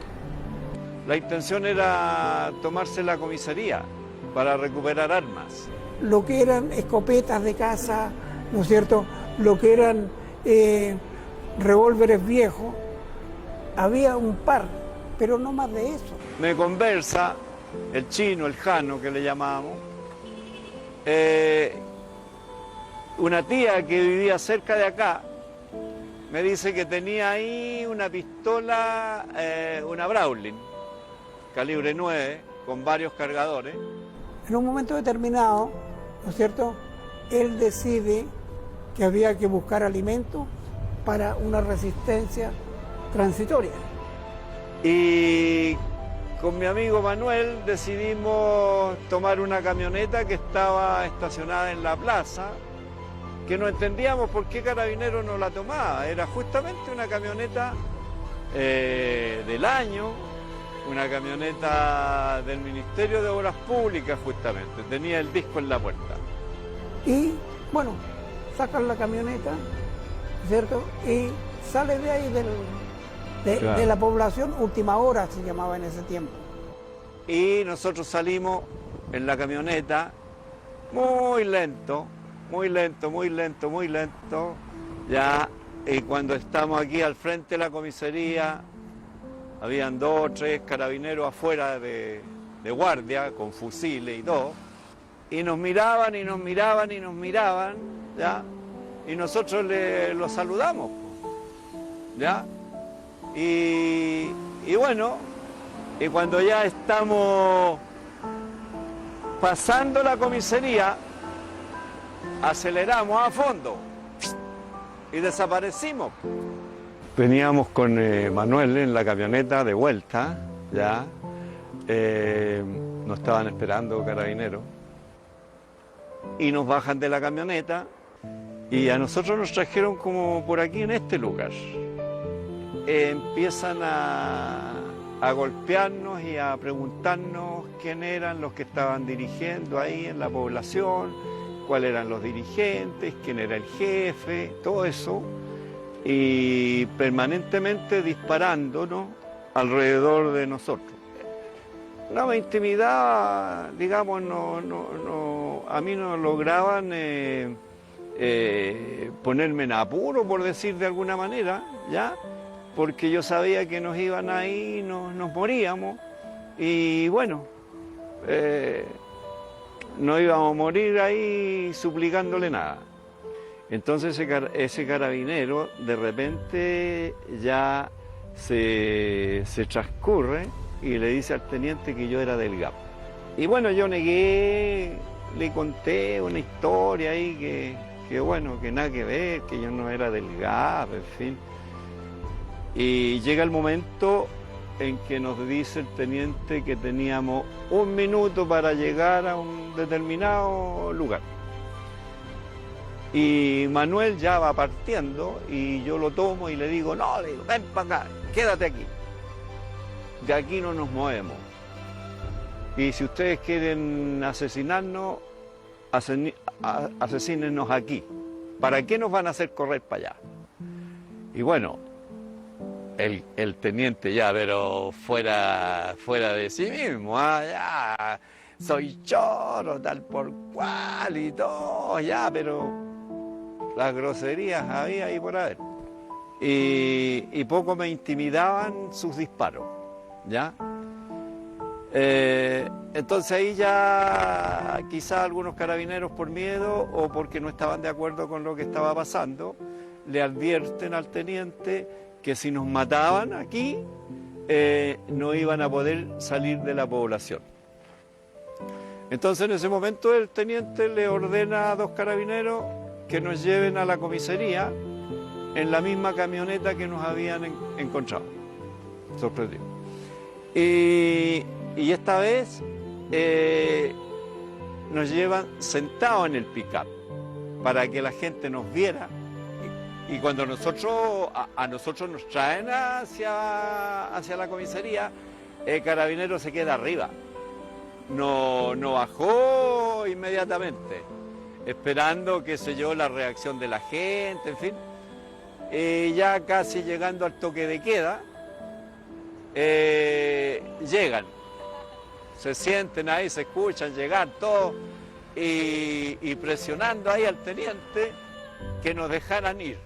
La intención era tomarse la comisaría para recuperar armas. lo que eran escopetas de caza, ¿no es cierto?, lo que eran revólveres viejos. Había un par, pero no más de eso. Me conversa el chino, el jano que le llamamos, una tía que vivía cerca de acá, me dice que tenía ahí una pistola, una Browning, calibre 9, con varios cargadores. En un momento determinado, ¿no es cierto?, él decide que había que buscar alimento para una resistencia transitoria. Y con mi amigo Manuel decidimos tomar una camioneta que estaba estacionada en la plaza, que no entendíamos por qué Carabineros no la tomaba. Era justamente una camioneta del año, una camioneta del Ministerio de Obras Públicas justamente, tenía el disco en la puerta. Y bueno, sacan la camioneta, ¿cierto? Y sale de ahí Claro. de la población, Última Hora se llamaba en ese tiempo. Y nosotros salimos en la camioneta muy lento, muy lento, muy lento, muy lento, ya, y cuando estamos aquí al frente de la comisaría, habían 2 o 3 carabineros afuera de guardia, con fusiles y todo, y nos miraban, y nos miraban, y nos miraban, ya, y nosotros los saludamos, ya, y bueno, y cuando ya estamos pasando la comisaría, aceleramos a fondo y desaparecimos. Veníamos con Manuel en la camioneta de vuelta, ya, nos estaban esperando Carabineros, y nos bajan de la camioneta y a nosotros nos trajeron como por aquí en este lugar. Empiezan a golpearnos y a preguntarnos quién eran los que estaban dirigiendo ahí en la población, cuáles eran los dirigentes, quién era el jefe, todo eso, y permanentemente disparándonos alrededor de nosotros. No me intimidaba, digamos, a mí no lograban ponerme en apuro, por decir de alguna manera, ¿ya? Porque yo sabía que nos iban ahí, nos moríamos, y bueno, no íbamos a morir ahí suplicándole nada. Entonces ese carabinero de repente ya se transcurre y le dice al teniente que yo era del GAP. Y bueno, yo negué, le conté una historia ahí que bueno, que nada que ver, que yo no era del GAP, en fin. Y llega el momento en que nos dice el teniente que teníamos 1 minuto para llegar a un determinado lugar. Y Manuel ya va partiendo y yo lo tomo y le digo, no, le digo, ven para acá, quédate aquí. De aquí no nos movemos. Y si ustedes quieren asesinarnos, asesínennos aquí. ¿Para qué nos van a hacer correr para allá? Y bueno, el teniente ya, pero fuera de sí mismo, ya, soy choro, tal por cual y todo, ya, pero las groserías había ahí por haber. Y poco me intimidaban sus disparos, ¿ya? Entonces ahí ya quizás algunos carabineros por miedo o porque no estaban de acuerdo con lo que estaba pasando, le advierten al teniente que si nos mataban aquí, no iban a poder salir de la población. Entonces en ese momento el teniente le ordena a 2 carabineros que nos lleven a la comisaría en la misma camioneta que nos habían encontrado. Sorprendido. Y esta vez nos llevan sentados en el pick-up para que la gente nos viera. Y cuando a nosotros nos traen hacia la comisaría, el carabinero se queda arriba. No bajó inmediatamente, esperando, qué sé yo, la reacción de la gente, en fin. Ya casi llegando al toque de queda, llegan, se sienten ahí, se escuchan llegar todos, y presionando ahí al teniente que nos dejaran ir.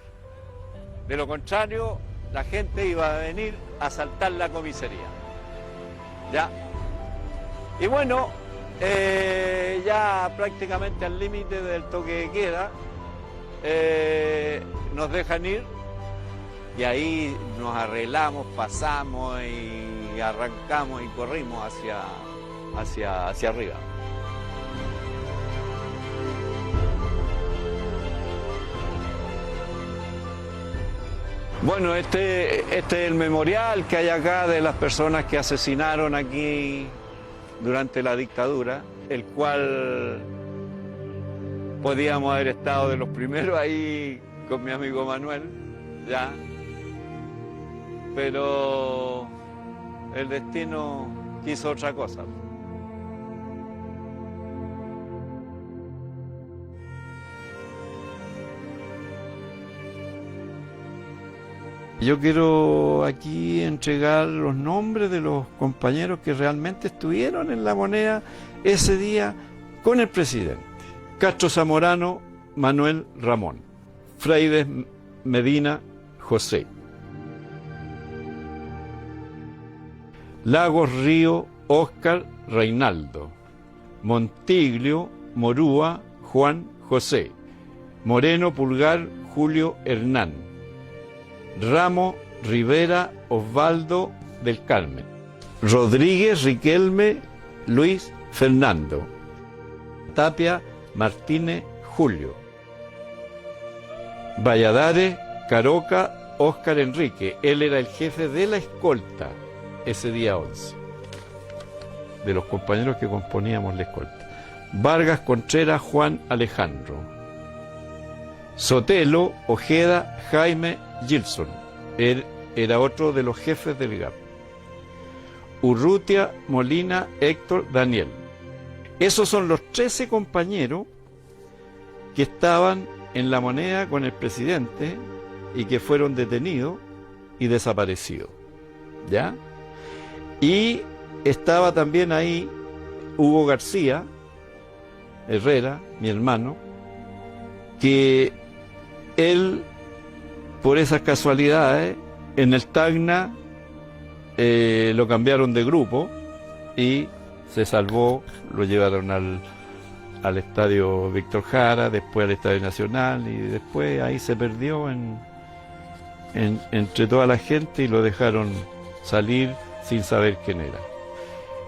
De lo contrario, la gente iba a venir a asaltar la comisaría. ¿Ya? Y bueno, ya prácticamente al límite del toque de queda, nos dejan ir y ahí nos arreglamos, pasamos y arrancamos y corrimos hacia arriba. Bueno, este es el memorial que hay acá de las personas que asesinaron aquí durante la dictadura, el cual podíamos haber estado de los primeros ahí con mi amigo Manuel, ya, pero el destino quiso otra cosa. Yo quiero aquí entregar los nombres de los compañeros que realmente estuvieron en La Moneda ese día con el presidente. Castro Zamorano, Manuel Ramón. Fraides Medina, José. Lagos Río, Óscar Reinaldo. Montiglio, Morúa, Juan José. Moreno Pulgar, Julio Hernán. Ramos Rivera, Osvaldo del Carmen. Rodríguez Riquelme, Luis Fernando. Tapia Martínez, Julio. Valladares, Caroca, Óscar Enrique. Él era el jefe de la escolta ese día 11, de los compañeros que componíamos la escolta. Vargas Contreras, Juan Alejandro. Sotelo, Ojeda, Jaime Gilson. Él era otro de los jefes del GAP. Urrutia, Molina, Héctor, Daniel. Esos son los 13 compañeros que estaban en La Moneda con el presidente y que fueron detenidos y desaparecidos. ¿Ya? Y estaba también ahí Hugo García Herrera, mi hermano, que él, por esas casualidades, en el Tacna lo cambiaron de grupo y se salvó, lo llevaron al estadio Víctor Jara, después al Estadio Nacional y después ahí se perdió entre toda la gente y lo dejaron salir sin saber quién era.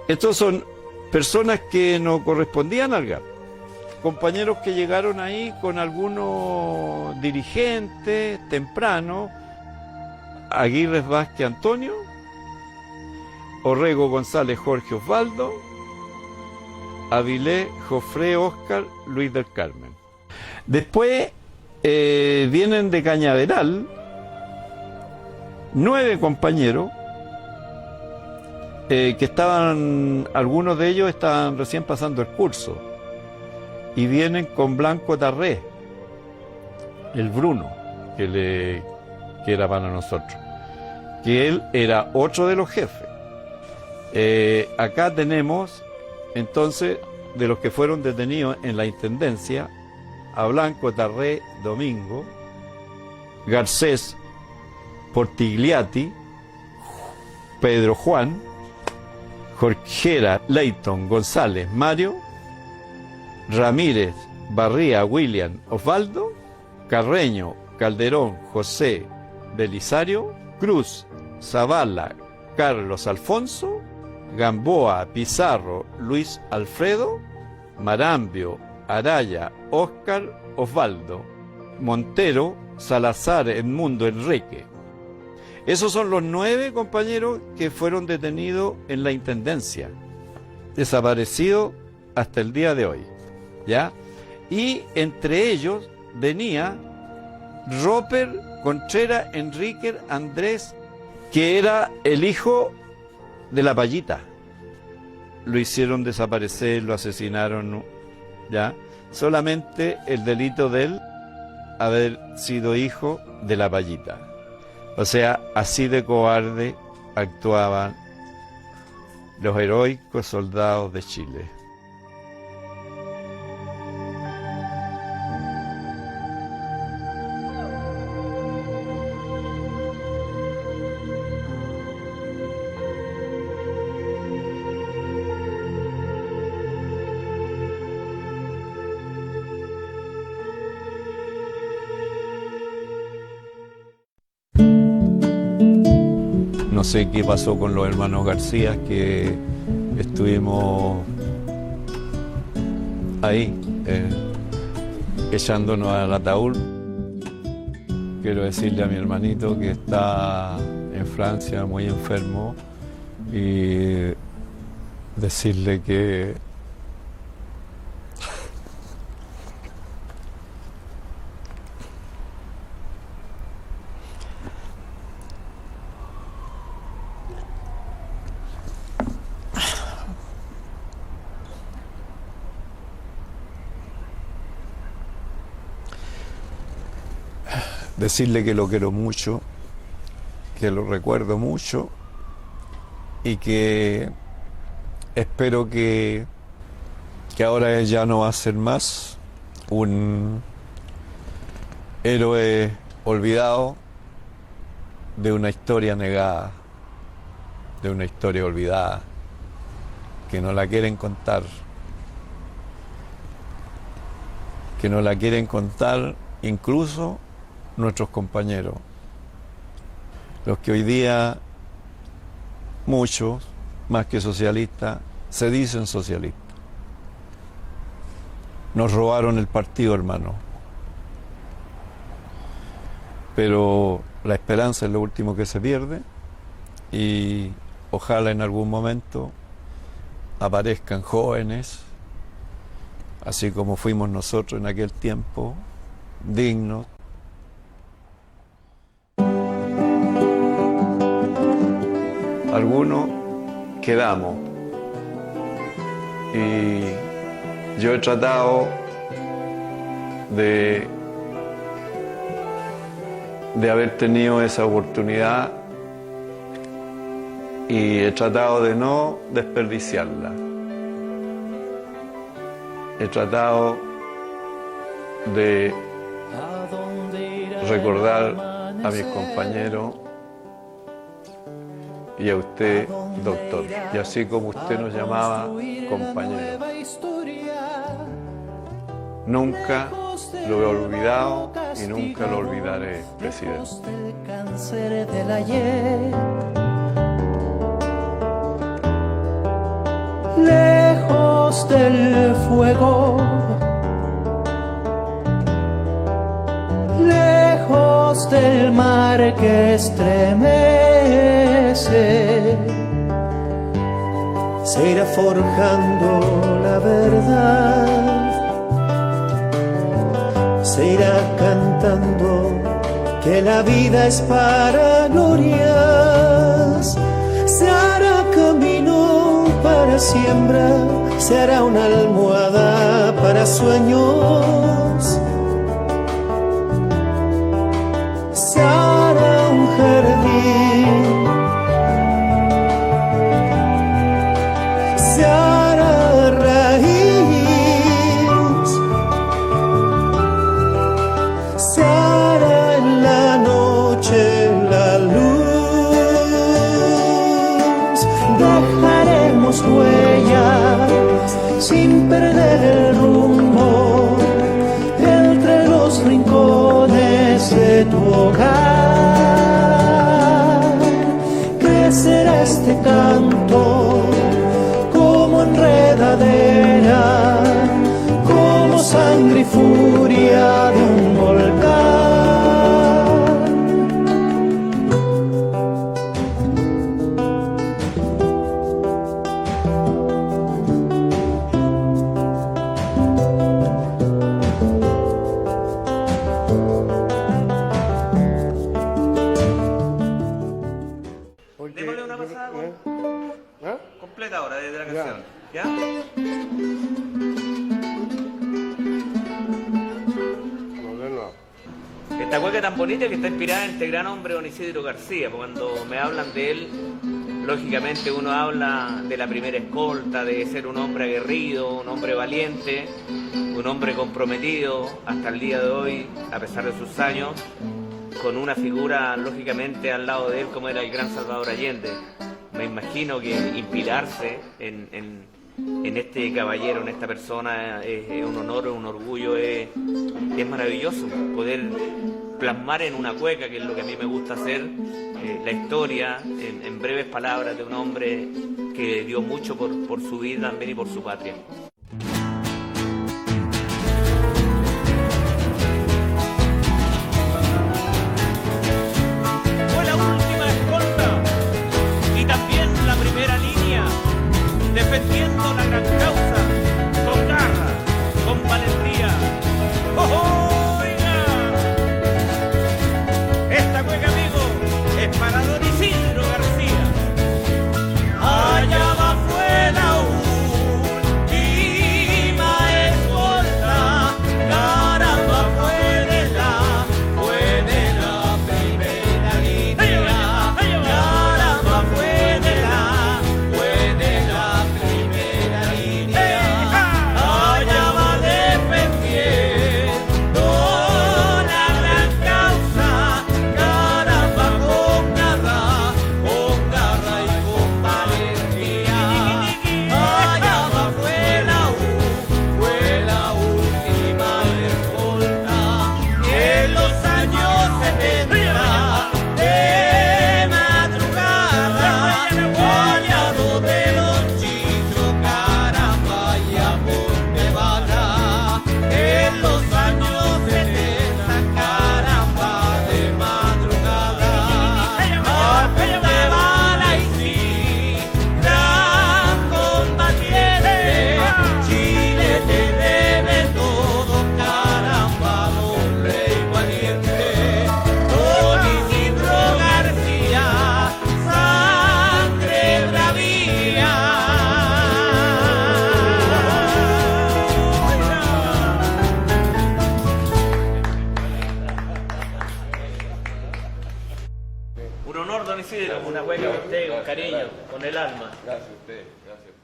Estos son personas que no correspondían al GAP. Compañeros que llegaron ahí con algunos dirigentes temprano, Aguirre Vázquez Antonio, Orrego González Jorge Osvaldo, Avilés Jofré Óscar Luis del Carmen. Después vienen de Cañaveral 9 compañeros que estaban, algunos de ellos estaban recién pasando el curso. Y vienen con Blanco Tarré, el Bruno, que era para nosotros, que él era otro de los jefes. Acá tenemos, entonces, de los que fueron detenidos en la Intendencia, a Blanco Tarré Domingo, Garcés Portigliati, Pedro Juan, Jorgera Leighton González Mario, Ramírez, Barría, William, Osvaldo, Carreño, Calderón, José, Belisario, Cruz, Zavala, Carlos Alfonso, Gamboa, Pizarro, Luis Alfredo, Marambio, Araya, Óscar, Osvaldo, Montero, Salazar, Edmundo, Enrique. Esos son los 9 compañeros que fueron detenidos en la Intendencia, desaparecidos hasta el día de hoy. ¿Ya? Y entre ellos venía Roper Contreras Enrique Andrés, que era el hijo de la Payita. Lo hicieron desaparecer, lo asesinaron, ¿ya? Solamente el delito de él haber sido hijo de la Payita. O sea, así de cobarde actuaban los heroicos soldados de Chile. sé qué pasó con los hermanos García, que estuvimos ahí, echándonos al ataúd. Quiero decirle a mi hermanito que está en Francia muy enfermo y decirle que lo quiero mucho, que lo recuerdo mucho y que espero que ahora él ya no va a ser más un héroe olvidado de una historia negada, de una historia olvidada, que no la quieren contar, incluso nuestros compañeros, los que hoy día, muchos, más que socialistas, se dicen socialistas. Nos robaron el partido, hermano. Pero la esperanza es lo último que se pierde y ojalá en algún momento aparezcan jóvenes, así como fuimos nosotros en aquel tiempo, dignos. Algunos quedamos y yo he tratado de haber tenido esa oportunidad y he tratado de no desperdiciarla. He tratado de recordar a mis compañeros y a usted, doctor, y así como usted nos llamaba compañero. Nunca lo he olvidado y nunca lo olvidaré, presidente. Lejos del fuego, lejos del mar que estremece, se irá forjando la verdad, se irá cantando que la vida es para glorias, se hará camino para siembra, se hará una almohada para sueños, se hará un jardín, se hará raíz, se hará en la noche la luz, dejaremos huellas sin perder el rumbo entre los rincones de tu hogar. Crecerá este canto como enredadera, como sangre y furia de un volcán. Démosle una pasada completa ahora desde la canción. ¿Ya? Esta cueca tan bonita que está inspirada en este gran hombre don Isidro García. Cuando me hablan de él, lógicamente uno habla de la primera escolta, de ser un hombre aguerrido, un hombre valiente, un hombre comprometido hasta el día de hoy, a pesar de sus años, con una figura lógicamente al lado de él como era el gran Salvador Allende. Me imagino que inspirarse en en este caballero, en esta persona, es un honor, es un orgullo, es maravilloso poder plasmar en una cueca, que es lo que a mí me gusta hacer, la historia en breves palabras de un hombre que dio mucho por su vida también y por su patria. Fue la última escolta y también la primera línea, defendiendo la gran causa con garra, con valentía. ¡Oh, oiga! Esta cueca, amigo, es para don Isidro García. Allá va fue la última escolta, caramba fue de la primera línea, caramba fue de la primera línea, allá va defendiendo la gran causa, caramba con garra y con valentía, allá va fue la última escolta, en los años 70 de madrugada, guayado de los Chichos, caramba y amor de bala, en los años 70, caramba de madrugada, amor de bala y sí, gran combatiente, Chile te debe todo, caramba, don rey valiente, don Isidro García, sangre bravía. Un honor, don Isidro, una cueca con usted, con cariño, con el alma. Gracias a usted, gracias a usted.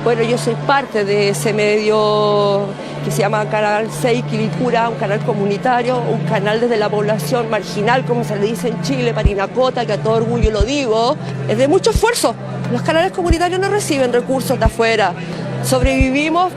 Bueno, yo soy parte de ese medio que se llama Canal 6 Quilicura, un canal comunitario, un canal desde la población marginal, como se le dice en Chile, Parinacota, que a todo orgullo lo digo. Es de mucho esfuerzo. Los canales comunitarios no reciben recursos de afuera. Sobrevivimos,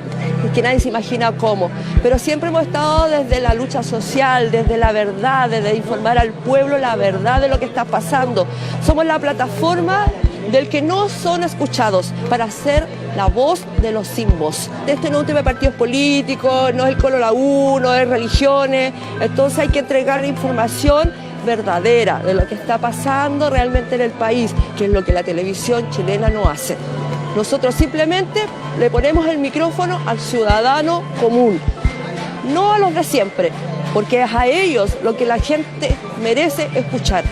que nadie se imagina cómo, pero siempre hemos estado desde la lucha social, desde la verdad, desde informar al pueblo la verdad de lo que está pasando. Somos la plataforma del que no son escuchados para ser la voz de los sin voz. Este no es un tema de partidos políticos, no es el Colo la U, no es religiones, entonces hay que entregar información verdadera de lo que está pasando realmente en el país, que es lo que la televisión chilena no hace. Nosotros simplemente le ponemos el micrófono al ciudadano común, no a los de siempre, porque es a ellos lo que la gente merece escuchar.